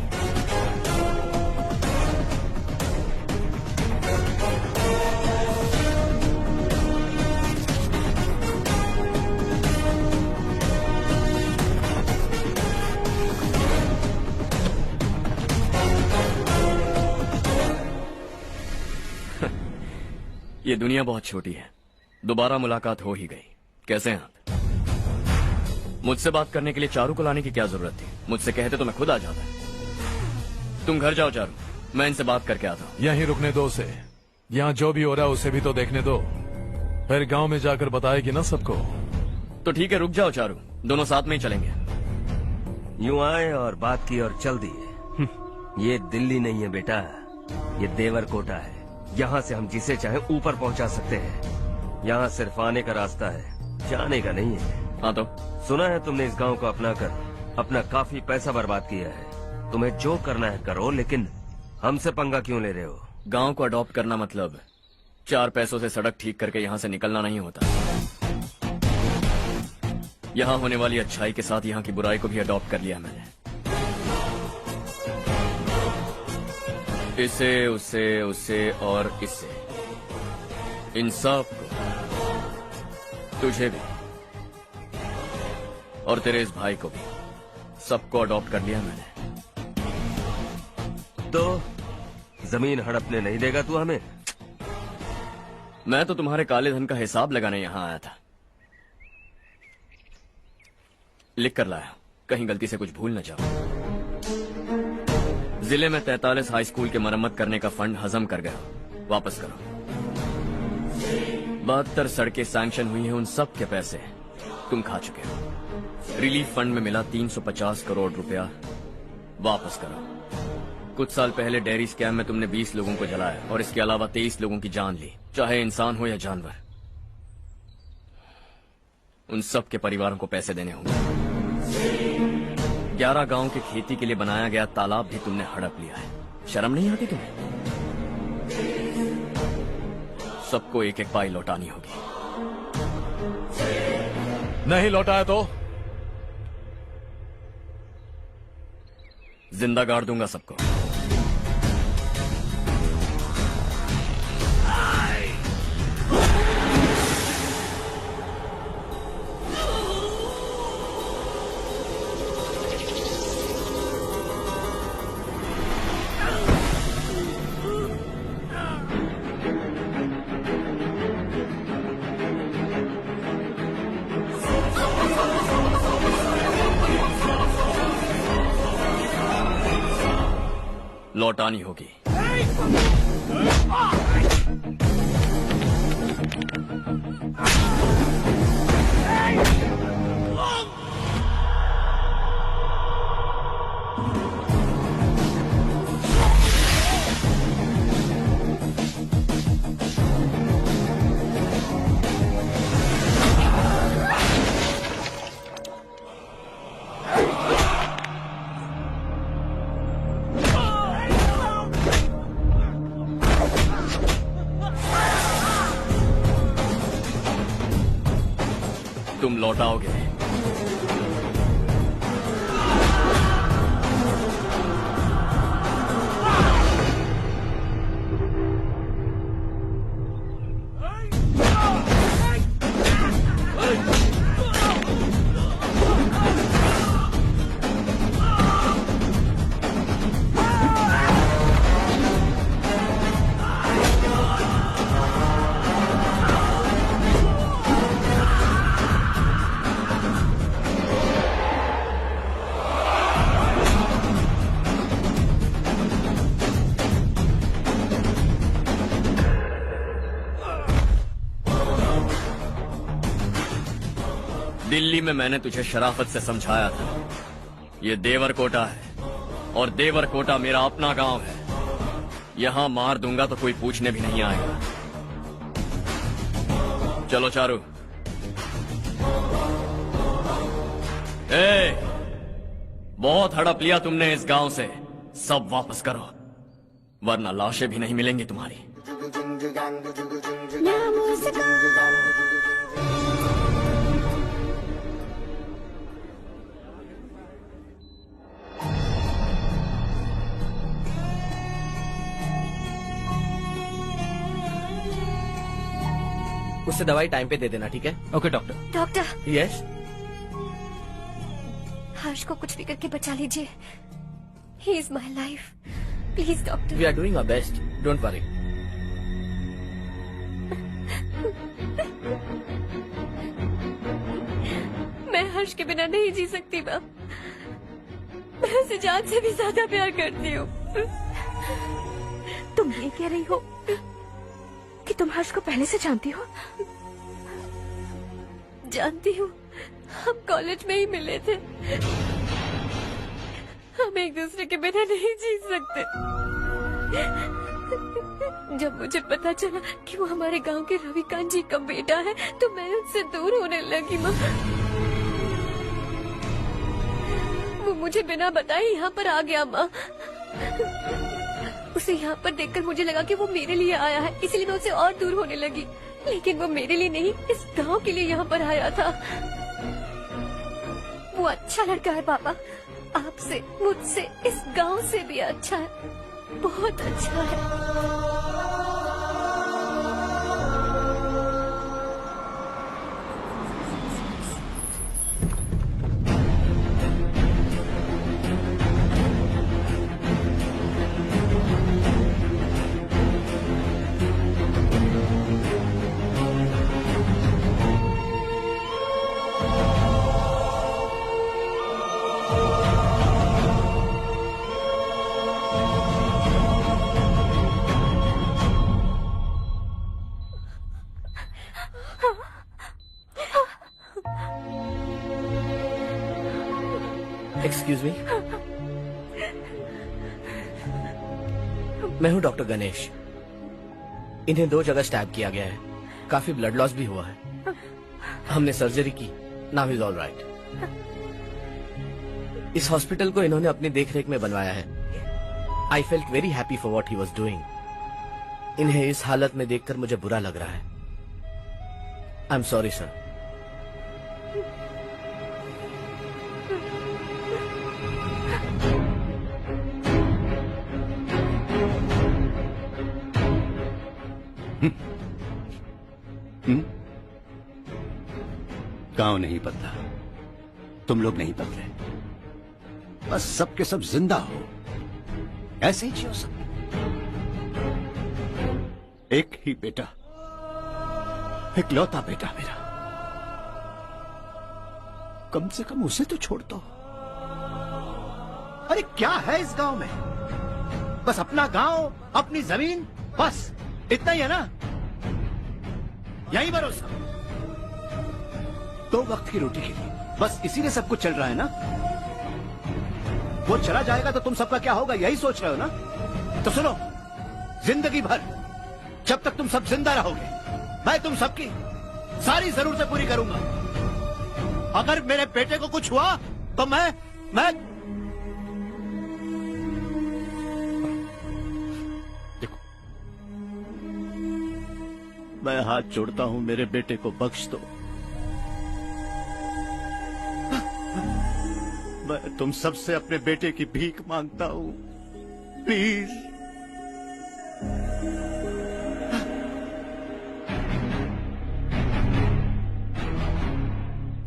ये दुनिया बहुत छोटी है। दोबारा मुलाकात हो ही गई। कैसे हैं आप? मुझसे बात करने के लिए चारू को लाने की क्या जरूरत थी? मुझसे कहते तो मैं खुद आ जाता। तुम घर जाओ चारू, मैं इनसे बात करके आता हूँ। यहीं रुकने दो उसे। यहाँ जो भी हो रहा है उसे भी तो देखने दो। फिर गांव में जाकर बताएगी ना सबको। तो ठीक है, रुक जाओ चारू, दोनों साथ में ही चलेंगे। यूं आए और बात की और चल दिए। ये दिल्ली नहीं है बेटा, ये देवरकोटा है। यहाँ से हम जिसे चाहे ऊपर पहुँचा सकते हैं। यहाँ सिर्फ आने का रास्ता है, जाने का नहीं है। हाँ तो सुना है तुमने इस गांव को अपना कर अपना काफी पैसा बर्बाद किया है। तुम्हें जो करना है करो, लेकिन हमसे पंगा क्यों ले रहे हो? गांव को अडॉप्ट करना मतलब 4 पैसों से सड़क ठीक करके यहाँ से निकलना नहीं होता। यहाँ होने वाली अच्छाई के साथ यहाँ की बुराई को भी अडॉप्ट कर लिया मैंने। इसे, उससे, उससे और इससे, इन सब को, तुझे भी और तेरे इस भाई को भी, सबको अडॉप्ट कर लिया मैंने। तो जमीन हड़पने नहीं देगा तू हमें? मैं तो तुम्हारे काले धन का हिसाब लगाने यहाँ आया था। लिख कर लाया, कहीं गलती से कुछ भूल न जाओ। जिले में 43 हाई स्कूल के मरम्मत करने का फंड हजम कर गया, वापस करो। 72 सड़कें सैंक्शन हुई हैं, उन सब के पैसे तुम खा चुके हो। रिलीफ फंड में मिला 350 करोड़ रुपया, वापस करो। कुछ साल पहले डेयरी स्कैम में तुमने 20 लोगों को जलाया और इसके अलावा 23 लोगों की जान ली, चाहे इंसान हो या जानवर। उन सब के परिवारों को पैसे देने होंगे। 11 गांव के खेती के लिए बनाया गया तालाब भी तुमने हड़प लिया है। शर्म नहीं आती तुम्हें? सबको एक एक पाई लौटानी होगी। नहीं लौटाया तो जिंदा गाड़ दूंगा सबको। लौटानी होगी। तुम लौटाओगे। दिल्ली में मैंने तुझे शराफत से समझाया था, ये देवरकोटा है और देवरकोटा मेरा अपना गांव है। यहां मार दूंगा तो कोई पूछने भी नहीं आएगा। चलो चारू। बहुत हड़प लिया तुमने इस गांव से, सब वापस करो वरना लाशें भी नहीं मिलेंगी तुम्हारी। उससे दवाई टाइम पे दे देना, ठीक है? Okay doctor. Doctor. Yes. Harsh को कुछ भी करके बचा लीजिए। He is my life, please doctor. We are doing our best, don't worry. मैं हर्ष के बिना नहीं जी सकती माँ। मैं उसे जान से भी ज्यादा प्यार करती हूँ। तुम ये कह रही हो कि तुम हर्ष को पहले से जानती हो? जानती हूँ, हम कॉलेज में ही मिले थे। हम एक दूसरे के बिना नहीं जी सकते। जब मुझे पता चला कि वो हमारे गांव के रविकांत जी का बेटा है तो मैं उनसे दूर होने लगी माँ। वो मुझे बिना बताए यहाँ पर आ गया माँ। उसे यहाँ पर देखकर मुझे लगा कि वो मेरे लिए आया है, इसलिए मैं उससे और दूर होने लगी। लेकिन वो मेरे लिए नहीं, इस गांव के लिए यहाँ पर आया था। वो अच्छा लड़का है पापा, आपसे, मुझसे, इस गांव से भी अच्छा है, बहुत अच्छा है। एक्सक्यूज मी, मैं हूं डॉक्टर गणेश। इन्हें 2 जगह स्टैब किया गया है, काफी ब्लड लॉस भी हुआ है। हमने सर्जरी की, नाउ इज ऑल राइट। इस हॉस्पिटल को इन्होंने अपनी देखरेख में बनवाया है। I felt very happy for what he was doing. इन्हें इस हालत में देखकर मुझे बुरा लग रहा है। I am sorry sir. गांव नहीं बदला, तुम लोग नहीं बदले, बस सब के सब जिंदा हो, ऐसे ही जियो सब। एक ही बेटा, इकलौता बेटा मेरा, कम से कम उसे तो छोड़ दो। अरे क्या है इस गांव में? बस अपना गांव, अपनी जमीन, बस इतना ही है ना? यही भरोसा, 2 वक्त की रोटी के लिए, बस इसीलिए सब कुछ चल रहा है ना? वो चला जाएगा तो तुम सबका क्या होगा, यही सोच रहे हो ना? तो सुनो, जिंदगी भर जब तक तुम सब जिंदा रहोगे, मैं तुम सबकी सारी जरूरतें पूरी करूंगा। अगर मेरे बेटे को कुछ हुआ तो मैं देखो, मैं हाथ जोड़ता हूं, मेरे बेटे को बख्श दो। मैं तुम सबसे अपने बेटे की भीख मांगता हूं, प्लीज।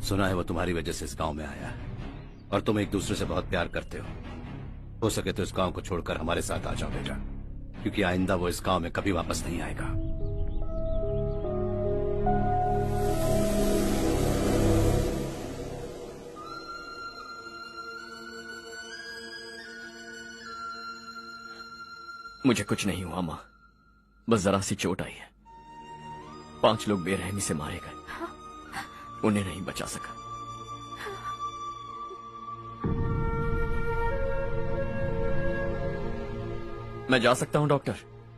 सुना है वो तुम्हारी वजह से इस गांव में आया है और तुम एक दूसरे से बहुत प्यार करते हो सके तो इस गांव को छोड़कर हमारे साथ आ जाओ बेटा, क्योंकि आइंदा वो इस गांव में कभी वापस नहीं आएगा। मुझे कुछ नहीं हुआ माँ, बस जरा सी चोट आई है। 5 लोग बेरहमी से मारे गए, उन्हें नहीं बचा सका। मैं जा सकता हूँ डॉक्टर,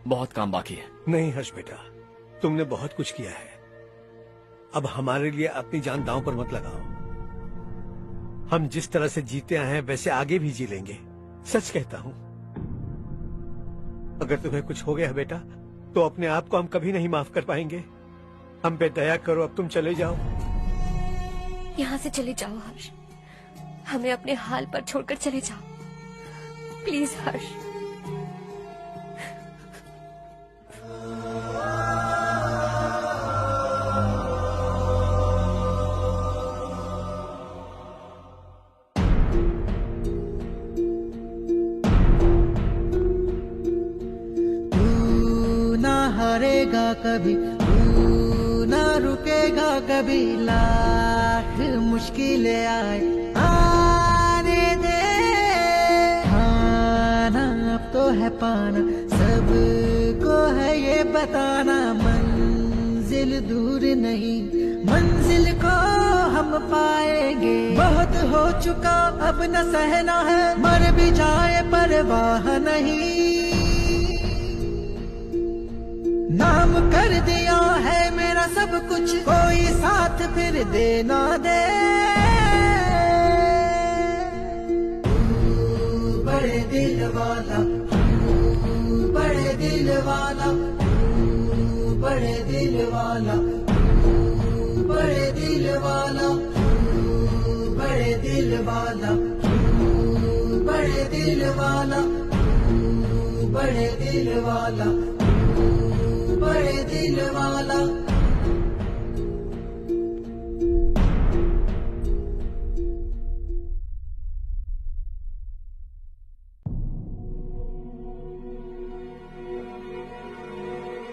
बहुत काम बाकी है। नहीं हर्ष बेटा, तुमने बहुत कुछ किया है, अब हमारे लिए अपनी जान दांव पर मत लगाओ। हम जिस तरह से जीते आए हैं वैसे आगे भी जी लेंगे, सच कहता हूँ। अगर तुम्हें कुछ हो गया बेटा तो अपने आप को हम कभी नहीं माफ कर पाएंगे। हम पे दया करो, अब तुम चले जाओ। यहाँ से चले जाओ हर्ष, हमें अपने हाल पर छोड़कर चले जाओ, प्लीज हर्ष। हारेगा कभी, तू ना रुकेगा कभी, लाख मुश्किलें आए आने दे। खाना अब तो है पाना, सबको है ये बताना, मंजिल दिल दूर नहीं, मंजिल को हम पाएंगे। बहुत हो चुका अब न सहना है, मर भी जाए परवाह नहीं। नाम कर दिया है मेरा सब कुछ, कोई साथ फिर दे ना दे। बड़े दिल वाला, बड़े दिल वाला, बड़े दिल वाला, बड़े दिल वाला, बड़े दिल वाला, बड़े दिल वाला, बड़े दिल वाला, बड़े दिल वाला।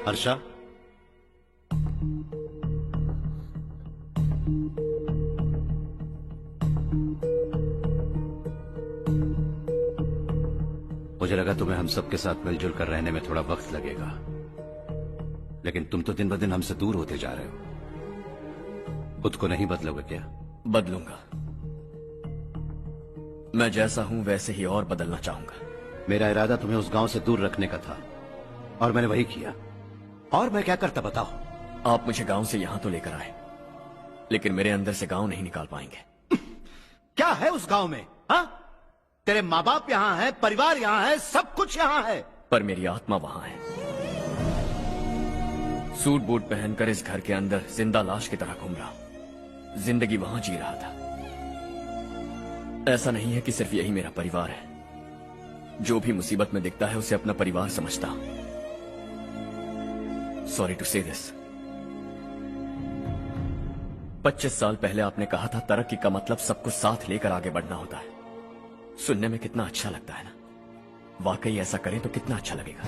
हर्षा, मुझे लगा तुम्हें हम सबके साथ मिलजुल कर रहने में थोड़ा वक्त लगेगा, लेकिन तुम तो दिन ब दिन हमसे दूर होते जा रहे हो। खुद को नहीं बदलोगे क्या? बदलूंगा। मैं जैसा हूं वैसे ही और बदलना चाहूंगा। मेरा इरादा तुम्हें उस गांव से दूर रखने का था और मैंने वही किया। और मैं क्या करता बताओ? आप मुझे गांव से यहां तो लेकर आए, लेकिन मेरे अंदर से गांव नहीं निकाल पाएंगे। क्या है उस गांव में? हाँ, तेरे माँ बाप यहाँ है, परिवार यहाँ है, सब कुछ यहाँ है, पर मेरी आत्मा वहां है। सूट बूट पहनकर इस घर के अंदर जिंदा लाश की तरह घूम रहा हूं। जिंदगी वहां जी रहा था। ऐसा नहीं है कि सिर्फ यही मेरा परिवार है। जो भी मुसीबत में दिखता है उसे अपना परिवार समझता हूं। सॉरी टू से दिस। 25 साल पहले आपने कहा था तरक्की का मतलब सबको साथ लेकर आगे बढ़ना होता है। सुनने में कितना अच्छा लगता है ना? वाकई ऐसा करें तो कितना अच्छा लगेगा।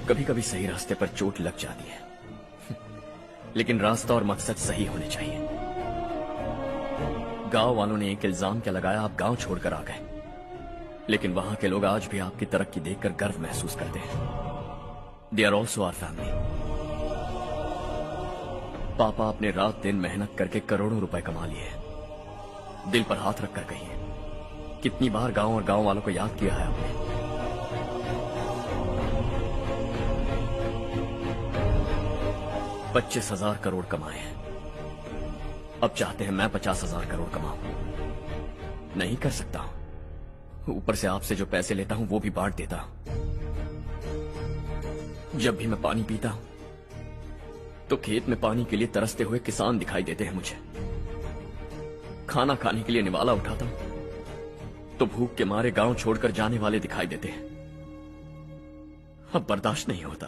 कभी कभी सही रास्ते पर चोट लग जाती है, लेकिन रास्ता और मकसद सही होने चाहिए। गांव वालों ने एक इल्जाम क्या लगाया, आप गांव छोड़कर आ गए, लेकिन वहां के लोग आज भी आपकी तरक्की देखकर गर्व महसूस करते हैं। They are also our family. पापा आपने रात दिन मेहनत करके करोड़ों रुपए कमा लिए। दिल पर हाथ रखकर कहिए, कितनी बार गांव और गांव वालों को याद किया है आपने? 25,000 करोड़ कमाए हैं। अब चाहते हैं मैं 50,000 करोड़ कमाऊं। नहीं कर सकता हूं। ऊपर से आपसे जो पैसे लेता हूं वो भी बांट देता हूं। जब भी मैं पानी पीता हूं तो खेत में पानी के लिए तरसते हुए किसान दिखाई देते हैं मुझे। खाना खाने के लिए निवाला उठाता हूं तो भूख के मारे गांव छोड़कर जाने वाले दिखाई देते हैं। अब बर्दाश्त नहीं होता।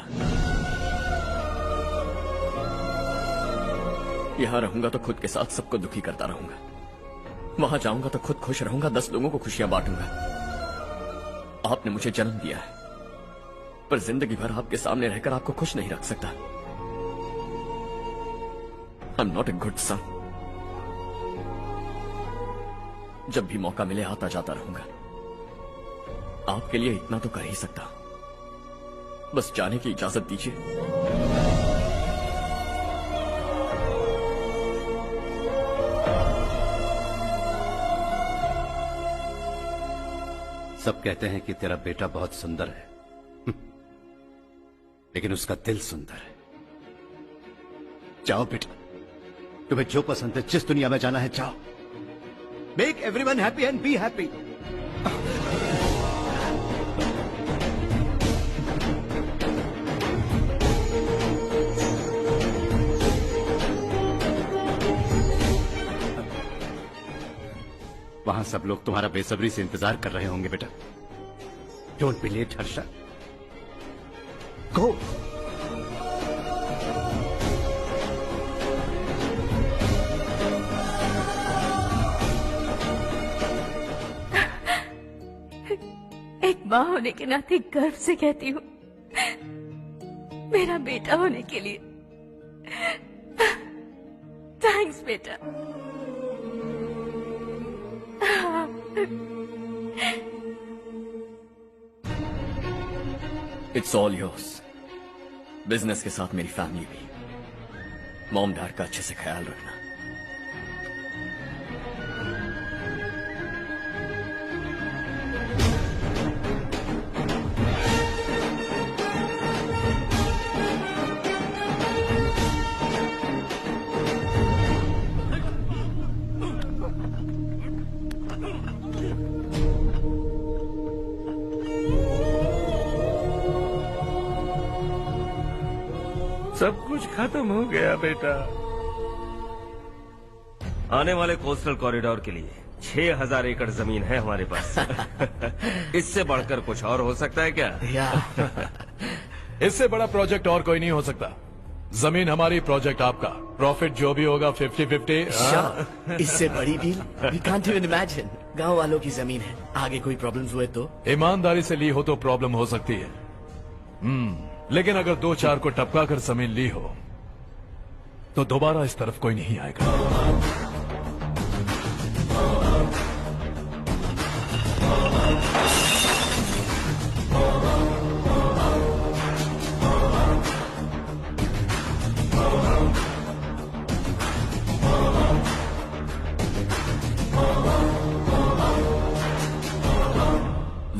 यहां रहूंगा तो खुद के साथ सबको दुखी करता रहूंगा। वहां जाऊंगा तो खुद खुश रहूंगा, 10 लोगों को खुशियां बांटूंगा। आपने मुझे जन्म दिया है, पर जिंदगी भर आपके सामने रहकर आपको खुश नहीं रख सकता। I am not a good son. जब भी मौका मिले आता जाता रहूंगा। आपके लिए इतना तो कर ही सकता, बस जाने की इजाजत दीजिए। सब कहते हैं कि तेरा बेटा बहुत सुंदर है, लेकिन उसका दिल सुंदर है। जाओ बेटा, तुम्हें जो पसंद है, जिस दुनिया में जाना है जाओ। Make everyone happy and be happy. वहां सब लोग तुम्हारा बेसब्री से इंतजार कर रहे होंगे बेटा। डोंट बी लेट हर्षा, गो। एक माँ होने के नाते गर्व से कहती हूँ, मेरा बेटा होने के लिए थैंक्स बेटा। It's all yours. बिजनेस के साथ मेरी फैमिली भी। मॉम डैड का अच्छे से ख्याल रखना। सब कुछ खत्म हो गया बेटा। आने वाले कोस्टल कॉरिडोर के लिए 6000 एकड़ जमीन है हमारे पास। इससे बढ़कर कुछ और हो सकता है क्या? इससे बड़ा प्रोजेक्ट और कोई नहीं हो सकता। जमीन हमारी, प्रोजेक्ट आपका। प्रॉफिट जो भी होगा 50-50। इससे बड़ी deal we can't even imagine. गांव वालों की जमीन है, आगे कोई प्रॉब्लम्स हुए तो? ईमानदारी से ली हो तो प्रॉब्लम हो सकती है, लेकिन अगर 2-4 को टपका कर जमीन ली हो तो दोबारा इस तरफ कोई नहीं आएगा।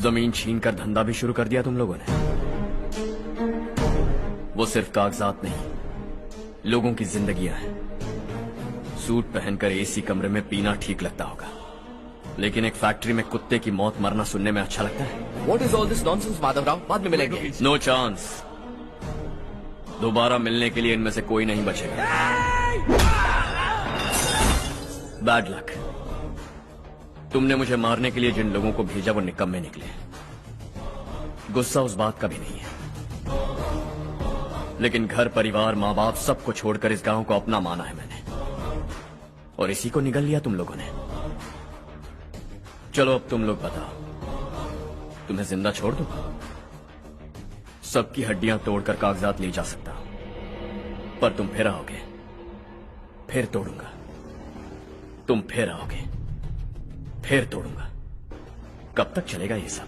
जमीन छीन कर धंधा भी शुरू कर दिया तुम लोगों ने। वो सिर्फ कागजात नहीं, लोगों की जिंदगियां हैं। सूट पहनकर एसी कमरे में पीना ठीक लगता होगा, लेकिन एक फैक्ट्री में कुत्ते की मौत मरना सुनने में अच्छा लगता है। What is all this nonsense, Madhavrao? बाद में मिलेंगे। No chance. दोबारा मिलने के लिए इनमें से कोई नहीं बचेगा। Bad luck. तुमने मुझे मारने के लिए जिन लोगों को भेजा वो निकम्मे निकले। गुस्सा उस बात का भी नहीं है, लेकिन घर परिवार माँ बाप सबको छोड़कर इस गांव को अपना माना है मैंने, और इसी को निगल लिया तुम लोगों ने। चलो अब तुम लोग बताओ, तुम्हें जिंदा छोड़ दूं? सबकी हड्डियां तोड़कर कागजात ले जा सकता हूं, पर तुम फिर आओगे, फिर तोड़ूंगा। तुम फिर आओगे, फिर तोड़ूंगा। कब तक चलेगा ये सब?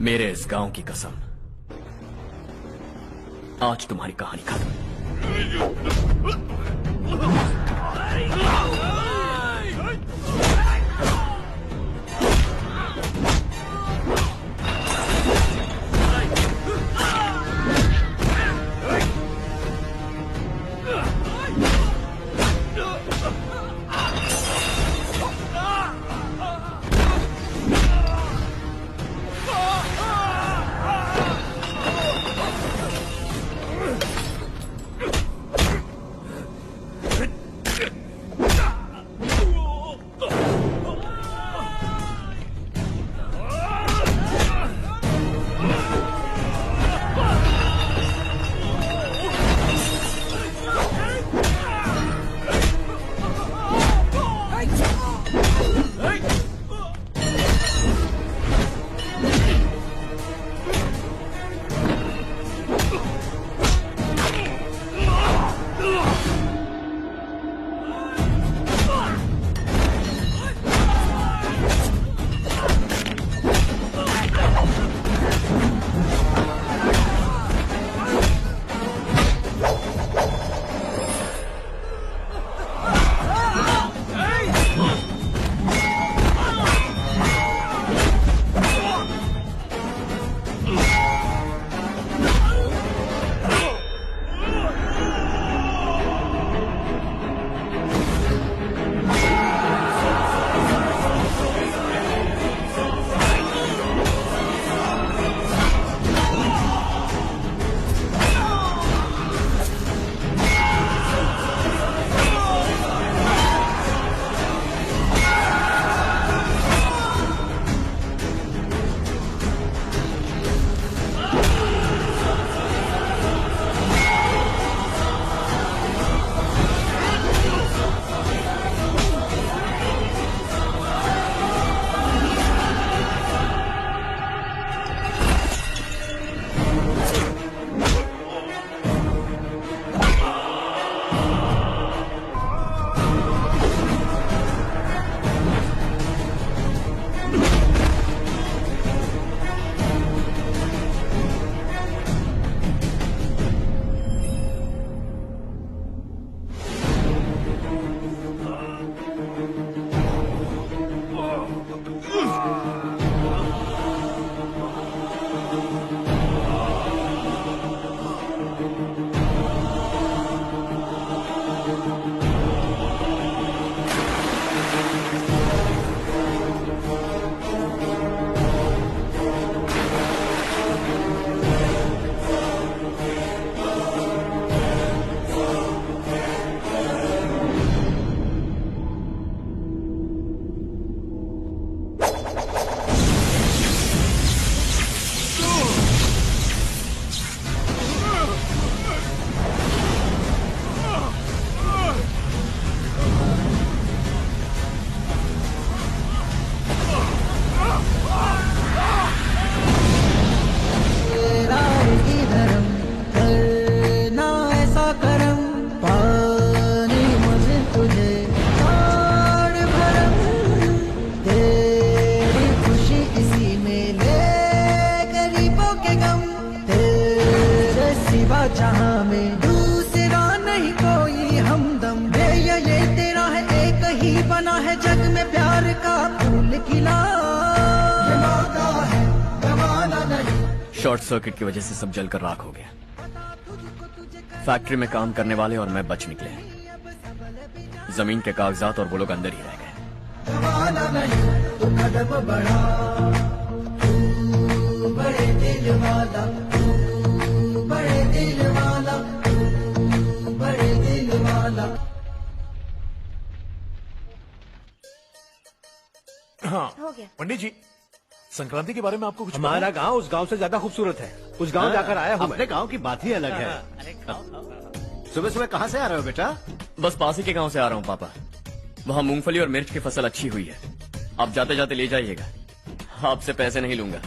मेरे इस गांव की कसम, आज तुम्हारी कहानी खत्म। जहां में दूसरा नहीं कोई हमदम। ये तेरा है, एक ही बना है जग में प्यार का फूल खिला। ये मौका है गवाना नहीं। शॉर्ट सर्किट की वजह से सब जलकर राख हो गया। फैक्ट्री में काम करने वाले और मैं बच निकले। जमीन के कागजात और वो लोग अंदर ही रह गए। गवाना नहीं तो कदम बढ़ा, तू बड़े दिल वाला, तू बड़े दिल वाला, तू बड़े दिल वाला। हाँ हो गया। पंडित जी, संक्रांति के बारे में आपको कुछ हमारा पता गांव उस गांव से ज्यादा खूबसूरत है। उस गांव जाकर आया हूँ। अपने गांव की बात ही अलग है। सुबह सुबह कहाँ से आ रहे हो बेटा? बस पास ही के गांव से आ रहा हूँ पापा। वहाँ मूंगफली और मिर्च की फसल अच्छी हुई है। आप जाते जाते ले जाइएगा। आपसे पैसे नहीं लूंगा।